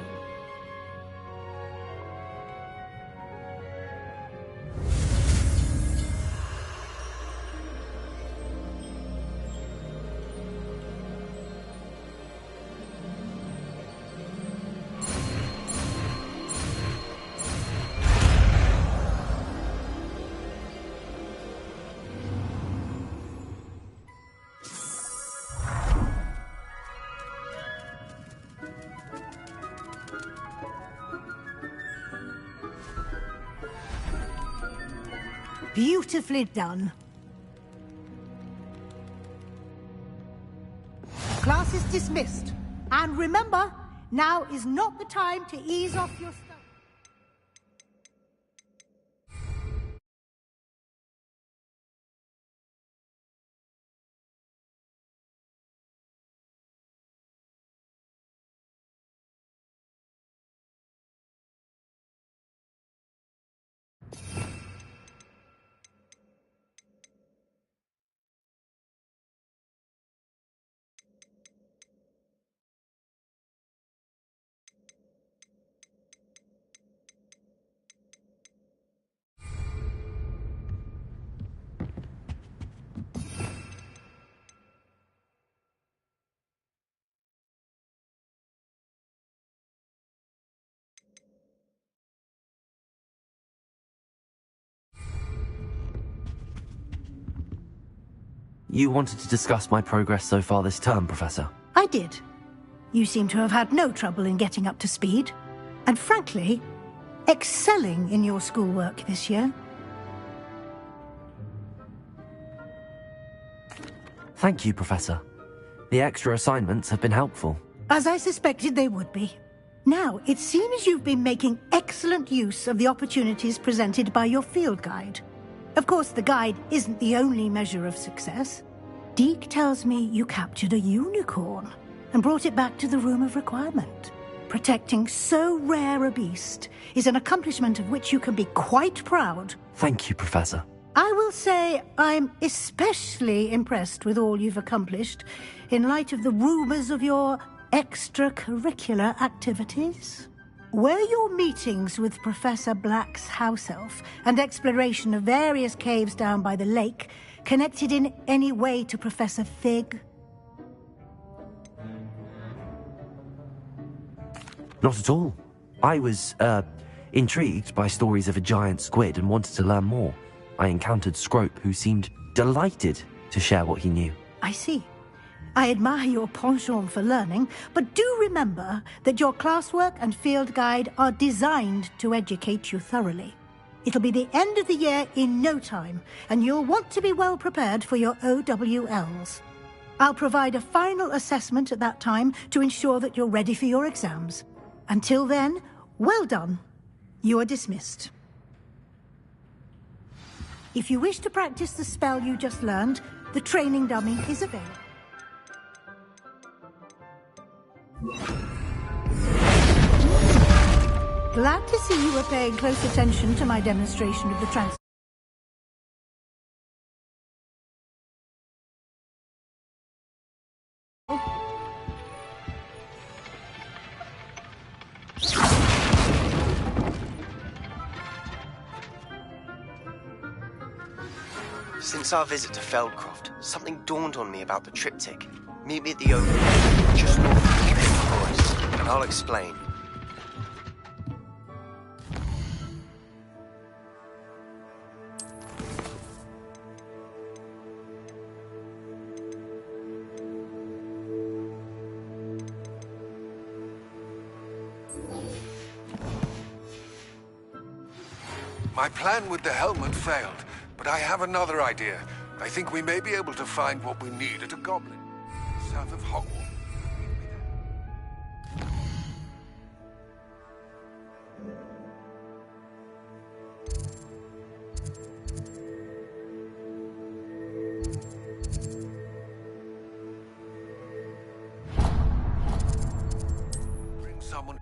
Beautifully done. Class is dismissed. And remember, now is not the time to ease off your stuff. You wanted to discuss my progress so far this term, Professor? I did. You seem to have had no trouble in getting up to speed. And frankly, excelling in your schoolwork this year. Thank you, Professor. The extra assignments have been helpful. As I suspected they would be. Now, it seems you've been making excellent use of the opportunities presented by your field guide. Of course, the guide isn't the only measure of success. Deke tells me you captured a unicorn and brought it back to the Room of Requirement. Protecting so rare a beast is an accomplishment of which you can be quite proud. Thank you, Professor. I will say I'm especially impressed with all you've accomplished in light of the rumours of your extracurricular activities. Were your meetings with Professor Black's house elf and exploration of various caves down by the lake connected in any way to Professor Fig? Not at all. I was, intrigued by stories of a giant squid and wanted to learn more. I encountered Scrope, who seemed delighted to share what he knew. I see. I admire your penchant for learning, but do remember that your classwork and field guide are designed to educate you thoroughly. It'll be the end of the year in no time, and you'll want to be well prepared for your OWLs. I'll provide a final assessment at that time to ensure that you're ready for your exams. Until then, well done. You are dismissed. If you wish to practice the spell you just learned, the training dummy is available. Glad to see you were paying close attention to my demonstration of the trans... Since our visit to Feldcroft, something dawned on me about the triptych. Meet me at the open, just north of the Cave Forest, and I'll explain. My plan with the helmet failed, but I have another idea. I think we may be able to find what we need at a goblin south of Hogwarts. Bring someone.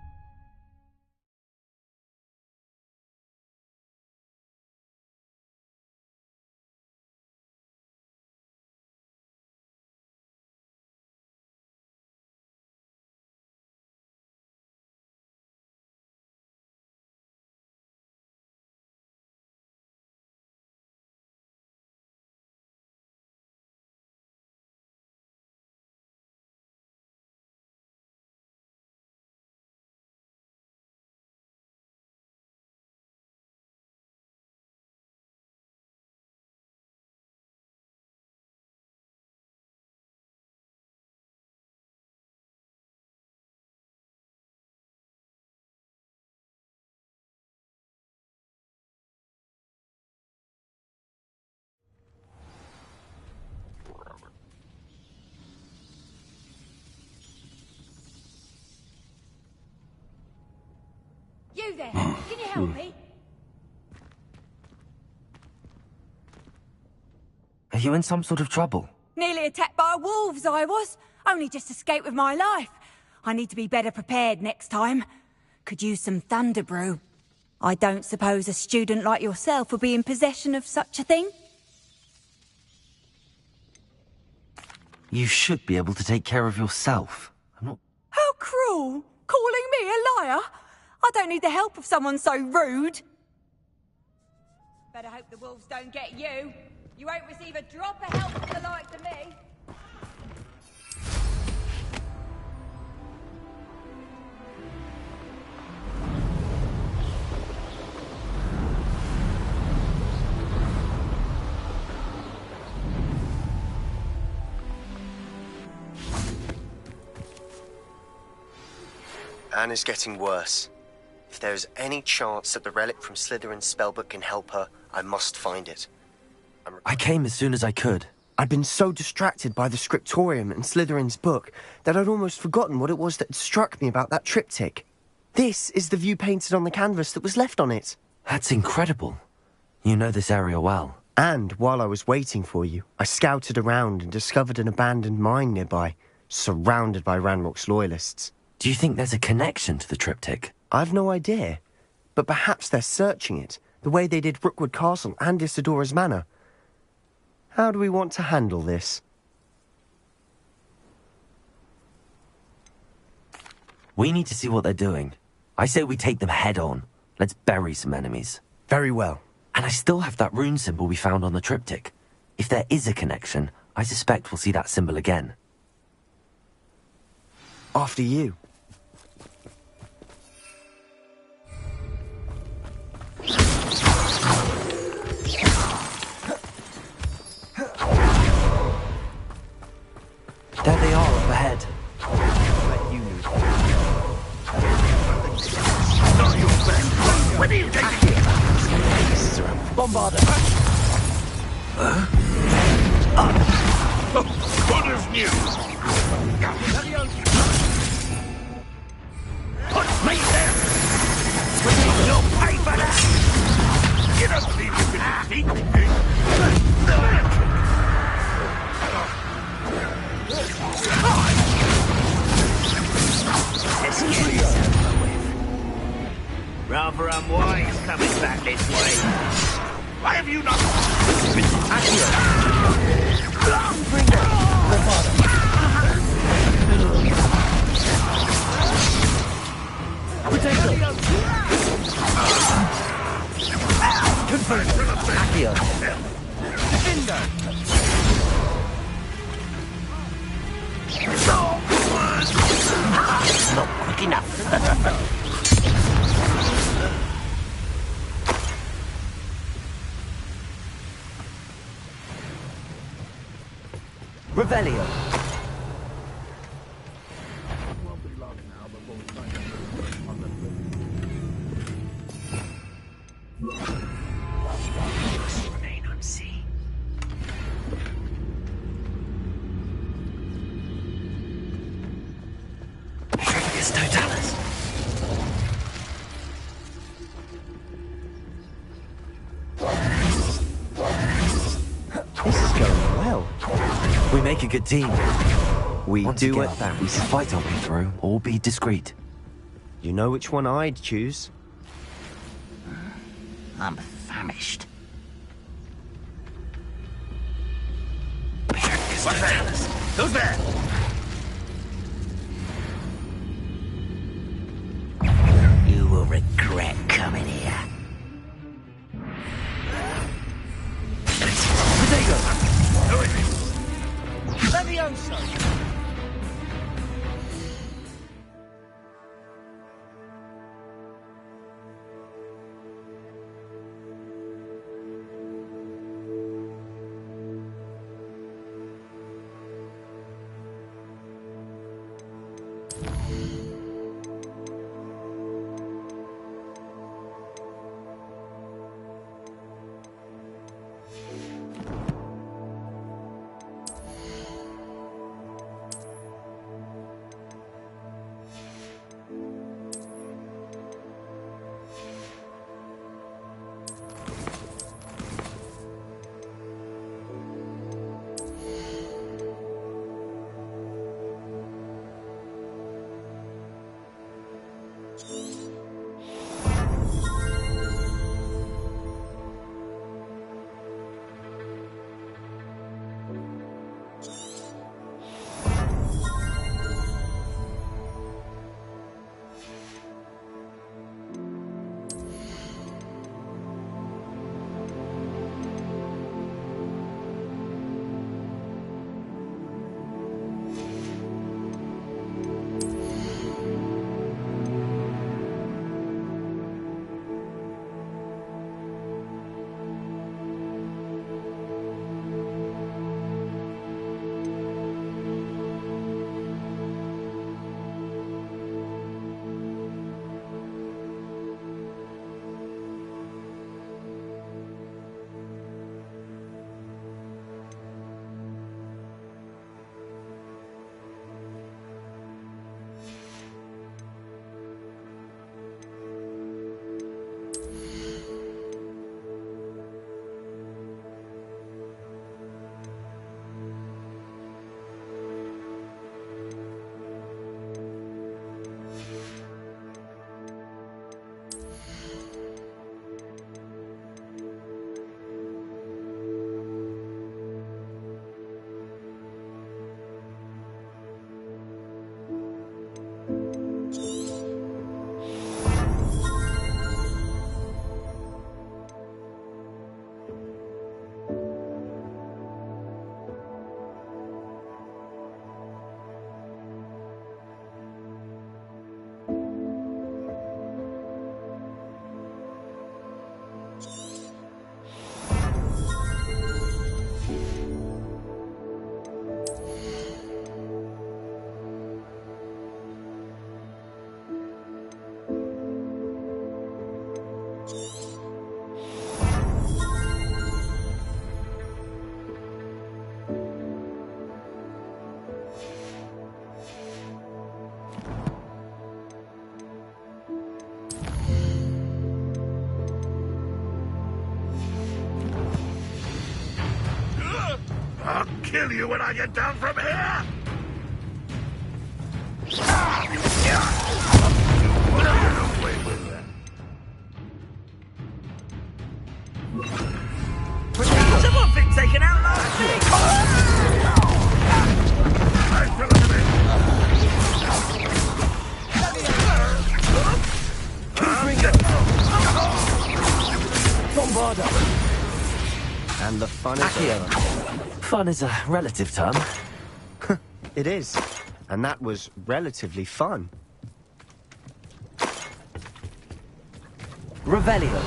You there, can you help me? Are you in some sort of trouble? Nearly attacked by wolves, I was. Only just escaped with my life. I need to be better prepared next time. Could use some thunder brew. I don't suppose a student like yourself would be in possession of such a thing? You should be able to take care of yourself. I'm not... How cruel! Calling me a liar? I don't need the help of someone so rude. Better hope the wolves don't get you. You won't receive a drop of help from the likes of me. Anne is getting worse. If there is any chance that the relic from Slytherin's spellbook can help her, I must find it. I came as soon as I could. I'd been so distracted by the scriptorium and Slytherin's book that I'd almost forgotten what it was that struck me about that triptych. This is the view painted on the canvas that was left on it. That's incredible. You know this area well. And while I was waiting for you, I scouted around and discovered an abandoned mine nearby, surrounded by Ranrock's loyalists. Do you think there's a connection to the triptych? I've no idea, but perhaps they're searching it, the way they did Rookwood Castle and Isidora's Manor. How do we want to handle this? We need to see what they're doing. I say we take them head on. Let's bury some enemies. Very well. And I still have that rune symbol we found on the triptych. If there is a connection, I suspect we'll see that symbol again. After you. There they are up ahead. Let you move. Not your best. When are you taking it? Blister him. Bombarder. Good as new. Put me there. You'll pay for that. You don't leave me with defeat. Let's get this over with. Rather unwise coming back this way. Why have you not... Accio. Bring them. Bombarder. Potato. Confirm. Accio. Defender. Not quick enough. Revelio. Remain unseen. It's Totalis. This is going well. We make a good team. We Once do we it. get back, we can fight our way through, or be discreet. You know which one I'd choose. I'm famished. What's that? Who's there? You will regret coming here. Potato. Levioso. kill you when I get down from here! Someone been taken out last week! Bombarda! And the fun is Accio. over. Fun is a relative term. It is. And that was relatively fun. Revelio.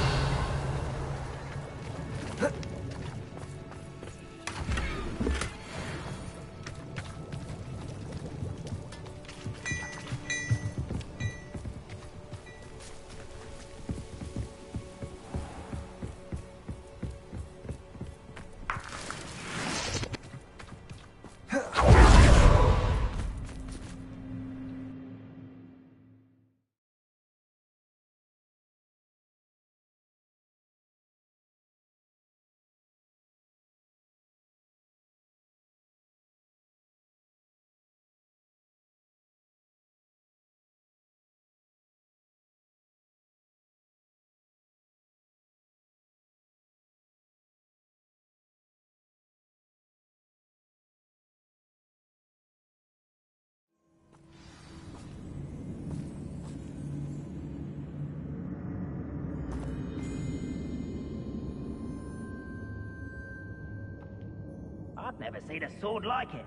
I've never seen a sword like it.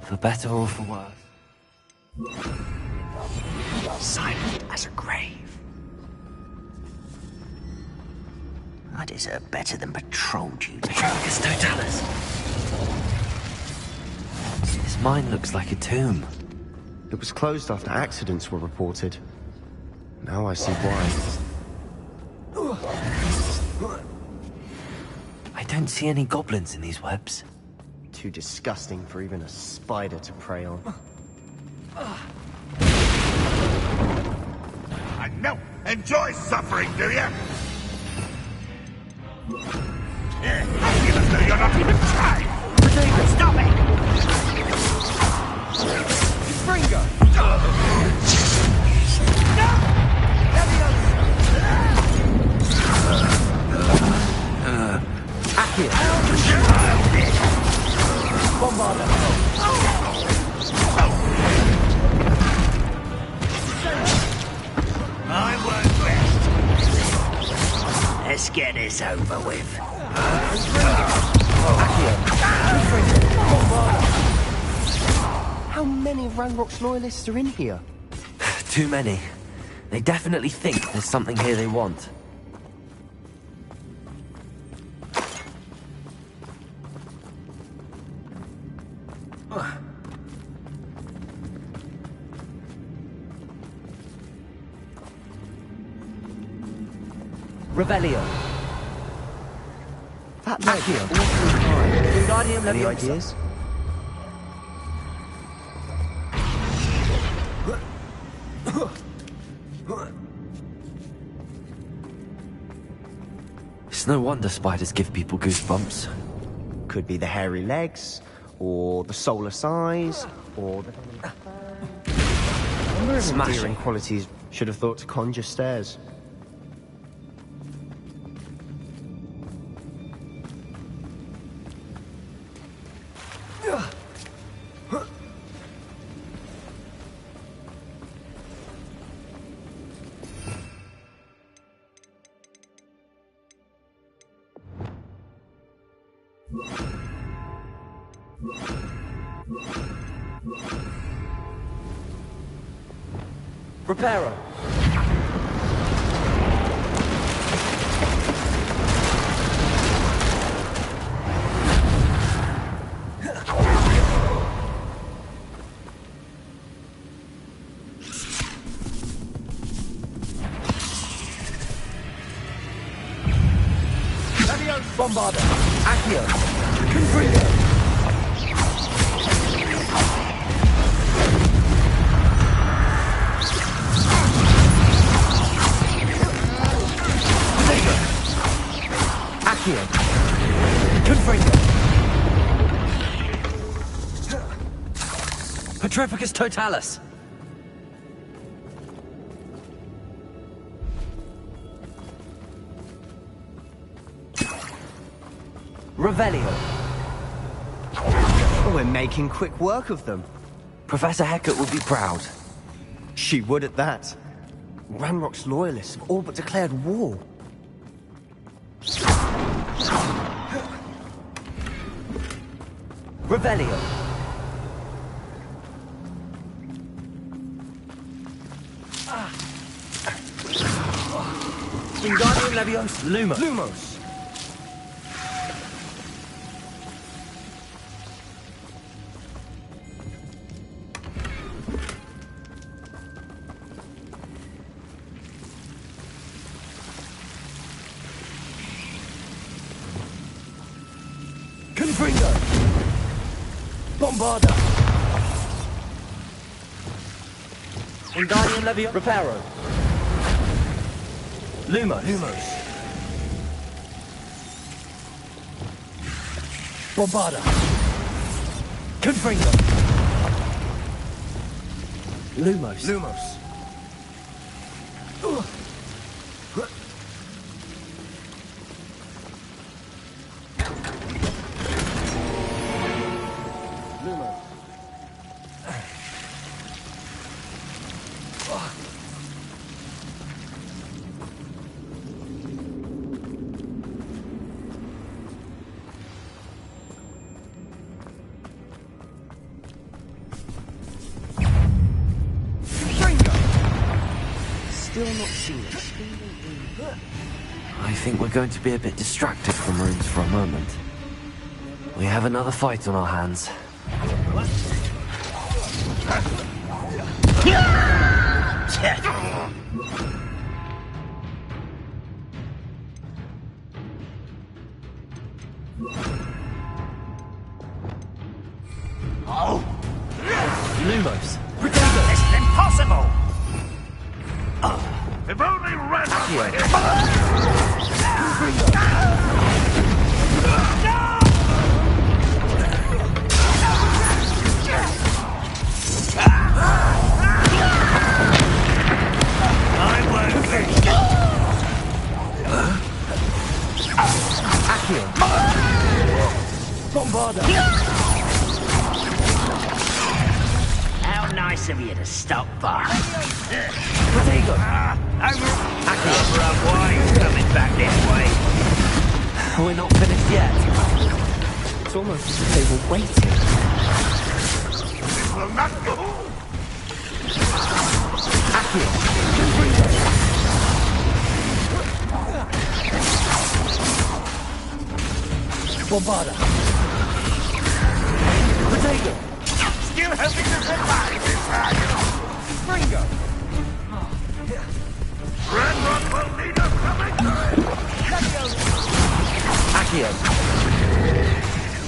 For better or for worse. Silent as a grave. I deserve better than patrol duty. Petrocus Totalis. His mine looks like a tomb. It was closed after accidents were reported. Now I see why. I don't see any goblins in these webs. Too disgusting for even a spider to prey on. I know. Enjoy suffering, do you? Even though you're not even trying. Stop it! Springo! Accio. Bombarda! I work best. Let's get this over with. How many of Ranrock's loyalists are in here? Too many. They definitely think there's something here they want. Revelio. That might be Accio. awfully high. Wingardium Any Leviosa. ideas? It's no wonder spiders give people goosebumps. Could be the hairy legs, or the solar size, or the... Number of Smashing. endearing qualities should have thought to conjure stairs. Reparo. Bombarda! Accio. Petrificus totalis! Revelio. Oh, we're making quick work of them. Professor Hecat would be proud. She would at that. Ranrock's loyalists have all but declared war. Revelio. Wingardium Leviosa. Lumos. Lumos. Confringo. Bombarda. Wingardium Leviosa. Reparo. Lumos. Bombarda. Confringo. Lumos. Still not seen it. I think we're going to be a bit distracted from runes for a moment. We have another fight on our hands. Oh! Lumos. This is impossible! If only Ranrock were here! I won't let you. Accio. Bombarda. How nice of you to stop by. Protego. Over why are you coming back this way? We're not finished yet. It's almost as if they were waiting. This will not go. Accio. Bombarda. Protego. Still hoping to survive this ride. Ringo. Ranrock will need us coming. Accio.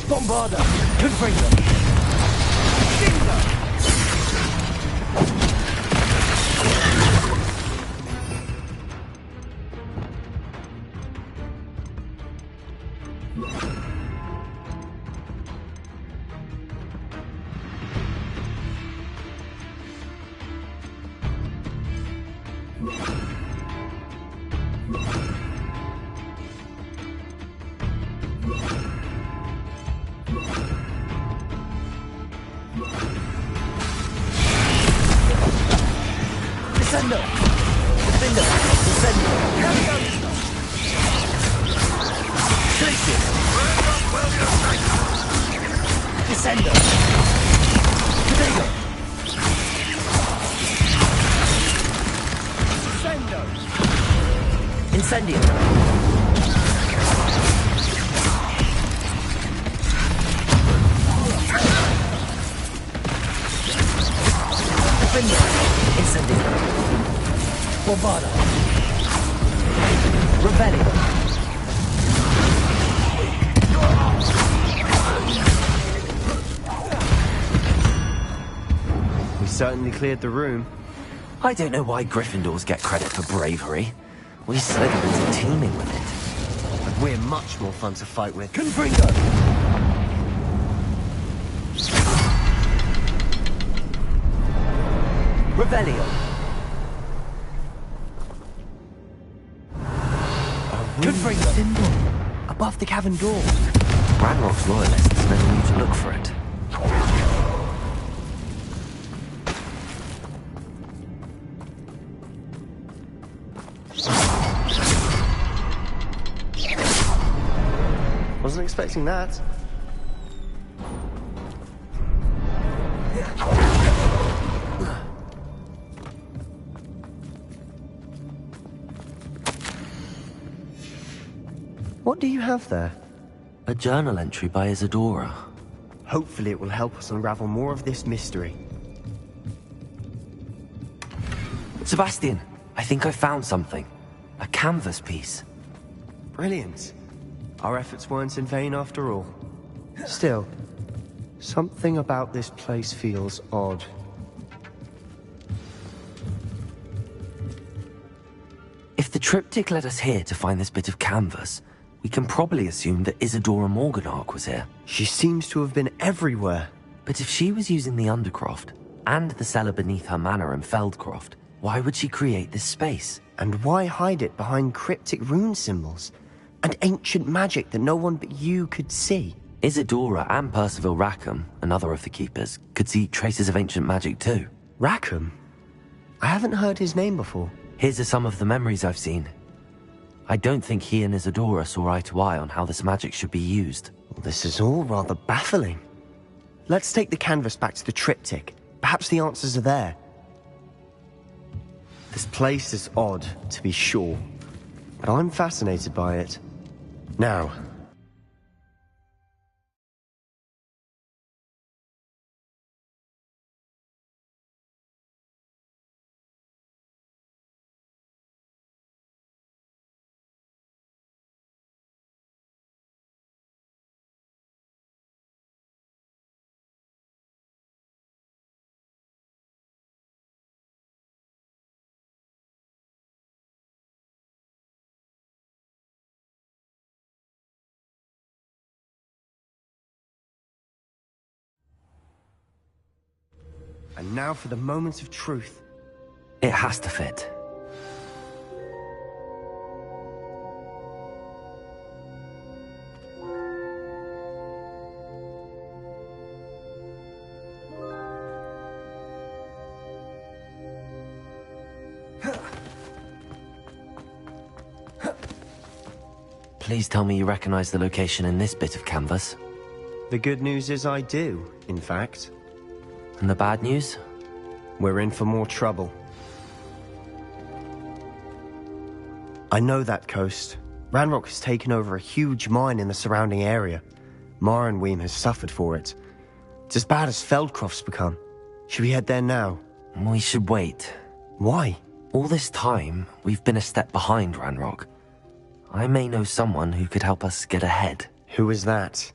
Bombarda. Confringo. Descendo! Descendo! Descendo! Glacius! Descendo! Protego! Descendo! Incendio! Defendo! Incendio! Bombarda! Revelio! certainly cleared the room. I don't know why Gryffindors get credit for bravery. We Slytherins are teeming with it. But we're much more fun to fight with. Confringo! Revelio! Confringo! Symbol! Above the cavern door. Ranrock's loyalists never knew to look for it. Wasn't expecting that. What do you have there? A journal entry by Isadora. Hopefully it will help us unravel more of this mystery. Sebastian, I think I found something. A canvas piece. Brilliant. Our efforts weren't in vain after all. Still, something about this place feels odd. If the triptych led us here to find this bit of canvas, we can probably assume that Isadora Morganach was here. She seems to have been everywhere. But if she was using the Undercroft, and the cellar beneath her manor in Feldcroft, why would she create this space? And why hide it behind cryptic rune symbols? And ancient magic that no one but you could see? Isadora and Percival Rackham, another of the Keepers, could see traces of ancient magic too. Rackham? I haven't heard his name before. His are some of the memories I've seen. I don't think he and Isadora saw eye to eye on how this magic should be used. Well, this is all rather baffling. Let's take the canvas back to the triptych. Perhaps the answers are there. This place is odd, to be sure, but I'm fascinated by it. Now, and now for the moment of truth. It has to fit. Please tell me you recognize the location in this bit of canvas. The good news is I do, in fact. And the bad news? We're in for more trouble. I know that coast. Ranrock has taken over a huge mine in the surrounding area. Marrenweem has suffered for it. It's as bad as Feldcroft's become. Should we head there now? We should wait. Why? All this time, we've been a step behind Ranrock. I may know someone who could help us get ahead. Who is that?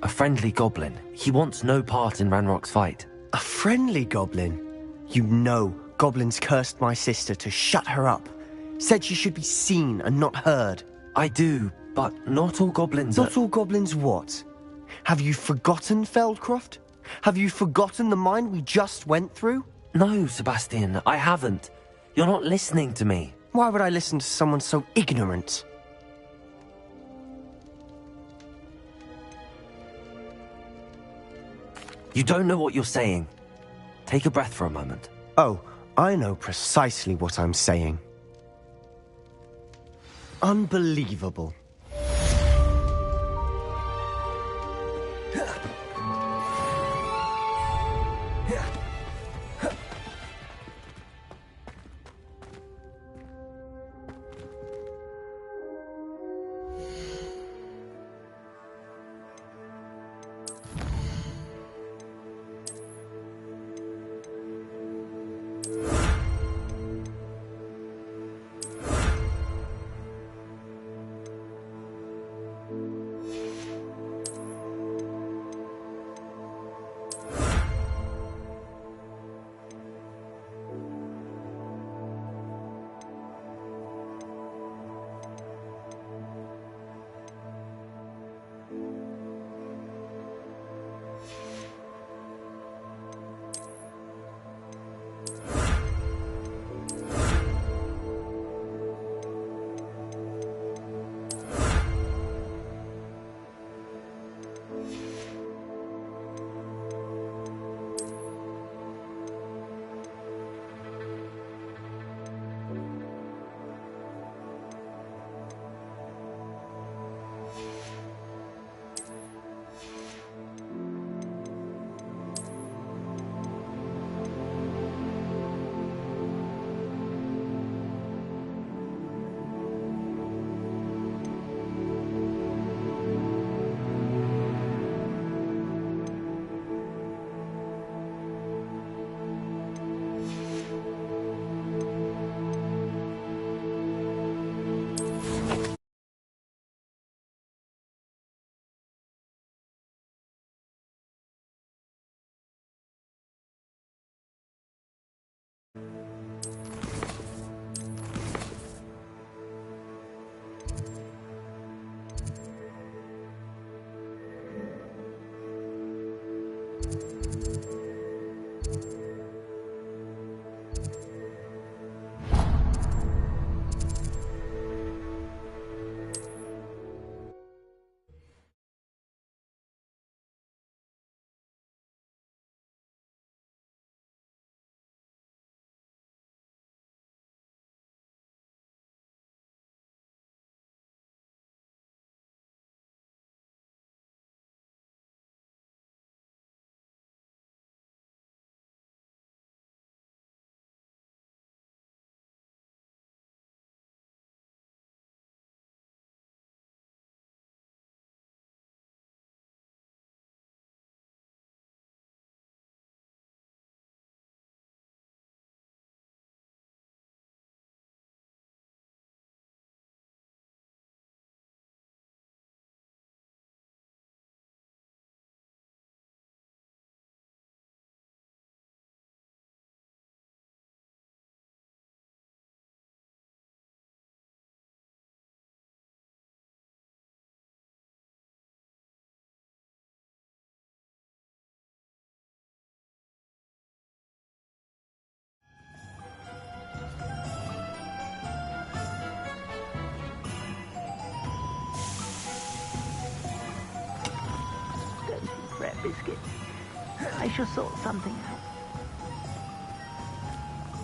A friendly goblin. He wants no part in Ranrock's fight. A friendly goblin? You know, goblins cursed my sister to shut her up. Said she should be seen and not heard. I do, but not all goblins Not all goblins what? Have you forgotten Feldcroft? Have you forgotten the mine we just went through? No, Sebastian, I haven't. You're not listening to me. Why would I listen to someone so ignorant? You don't know what you're saying. Take a breath for a moment. Oh, I know precisely what I'm saying. Unbelievable. shall sort something out.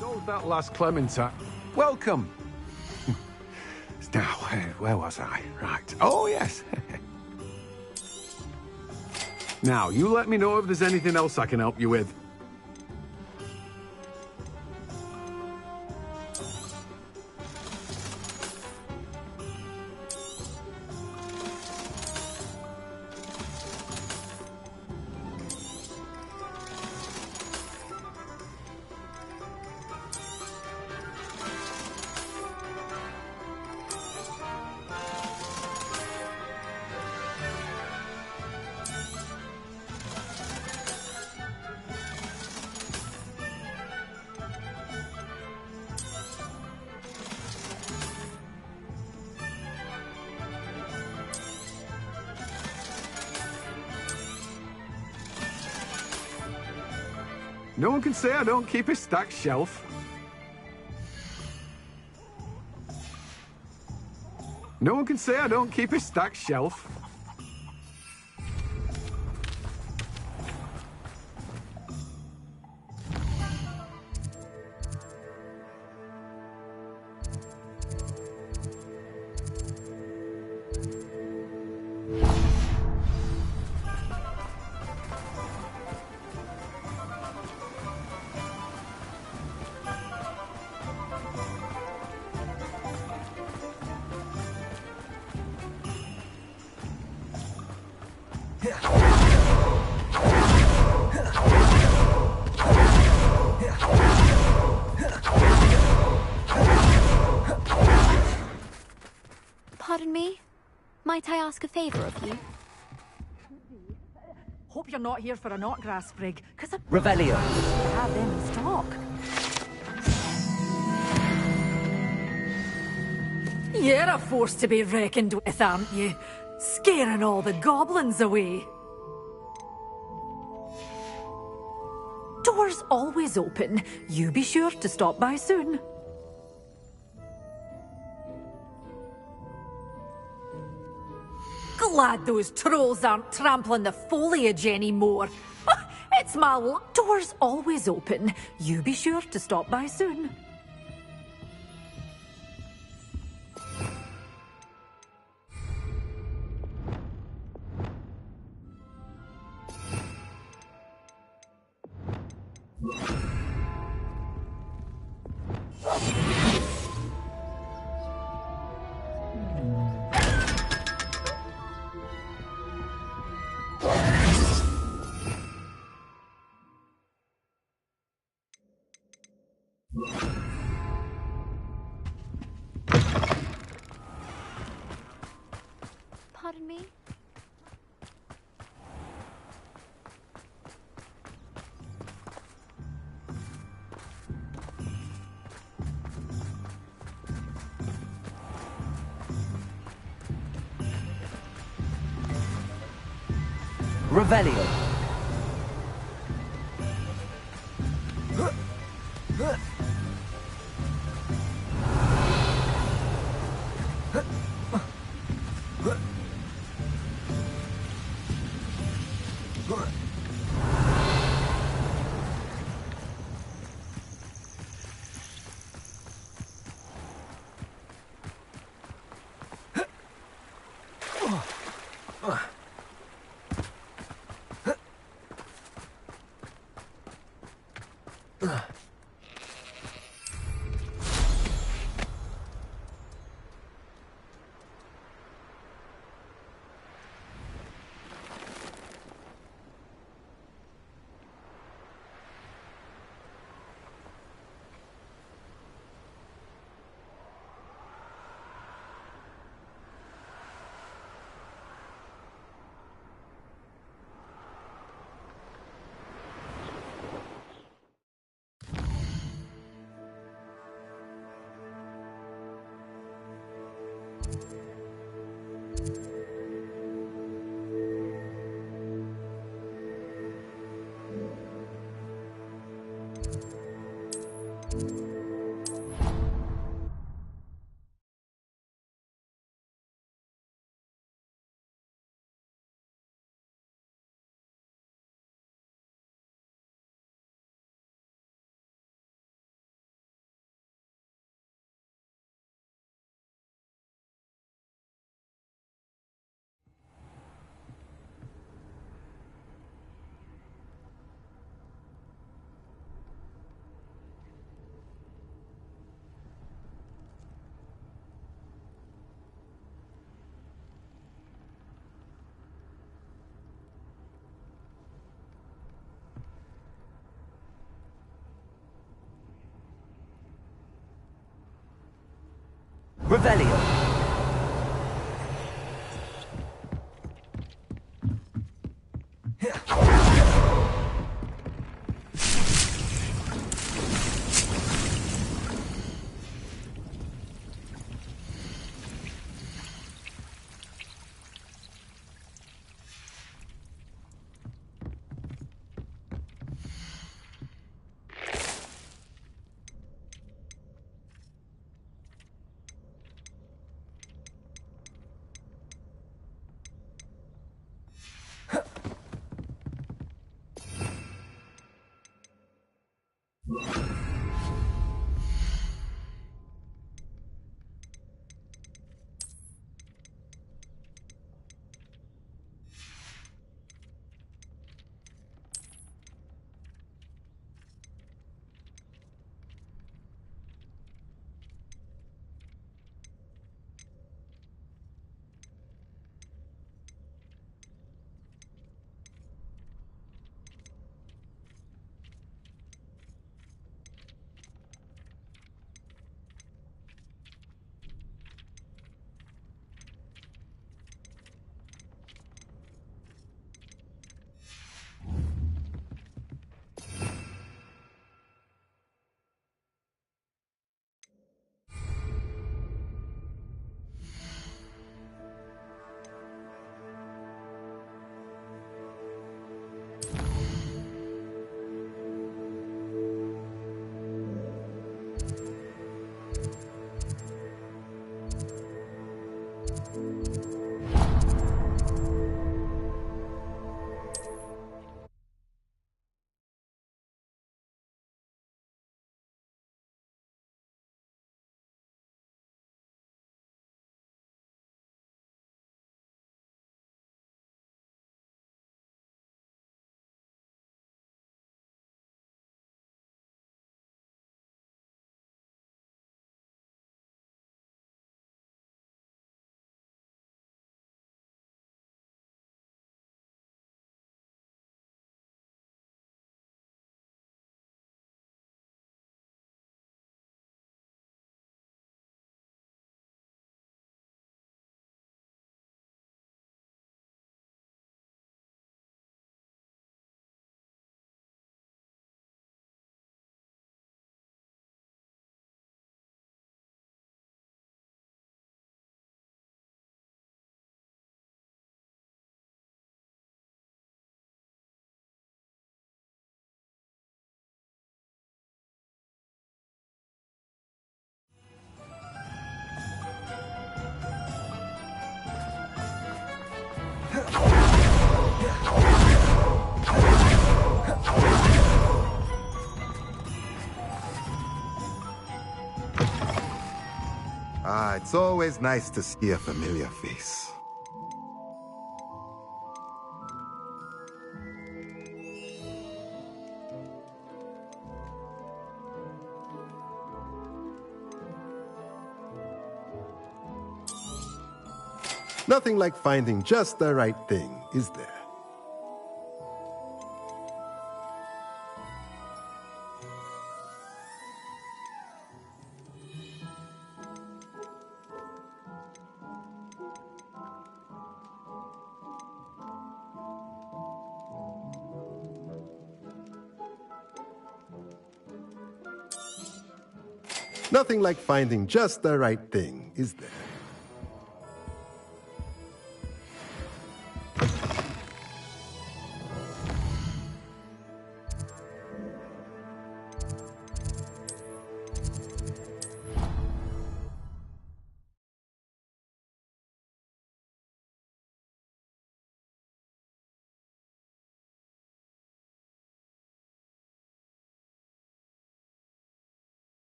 So that last Clementine. Welcome. Now, where was I? Right. Oh, yes. Now, you let me know if there's anything else I can help you with. No one can say I don't keep a stacked shelf. No one can say I don't keep a stacked shelf. Pardon me? Might I ask a favor of you? Hope you're not here for an Knotgrass sprig, because I Revelio. have them in stock. You're a force to be reckoned with, aren't you? Scaring all the goblins away. Doors always open. You be sure to stop by soon. Glad those trolls aren't trampling the foliage anymore. It's my luck. Doors always open. You be sure to stop by soon. Pardon me? Revelio. Revelio. Ah, it's always nice to see a familiar face. Nothing like finding just the right thing, is there? Nothing like finding just the right thing, is there?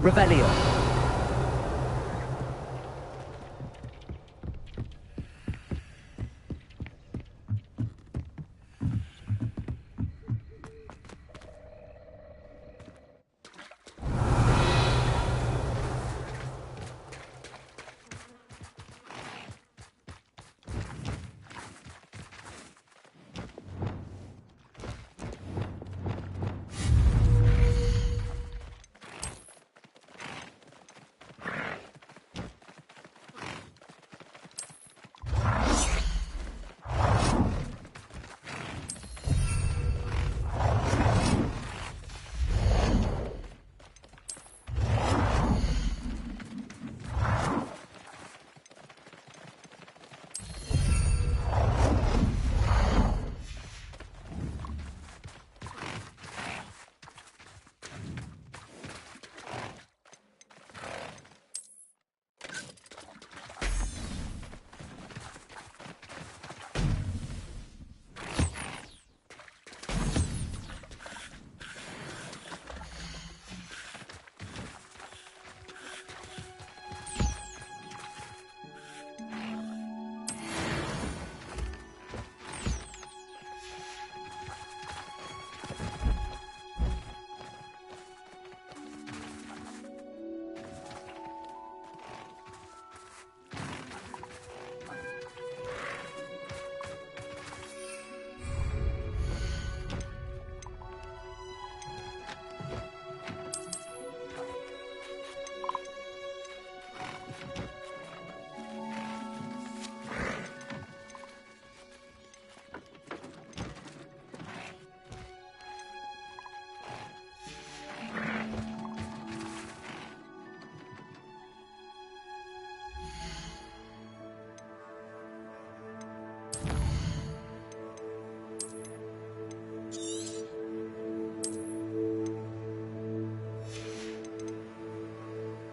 Revelio.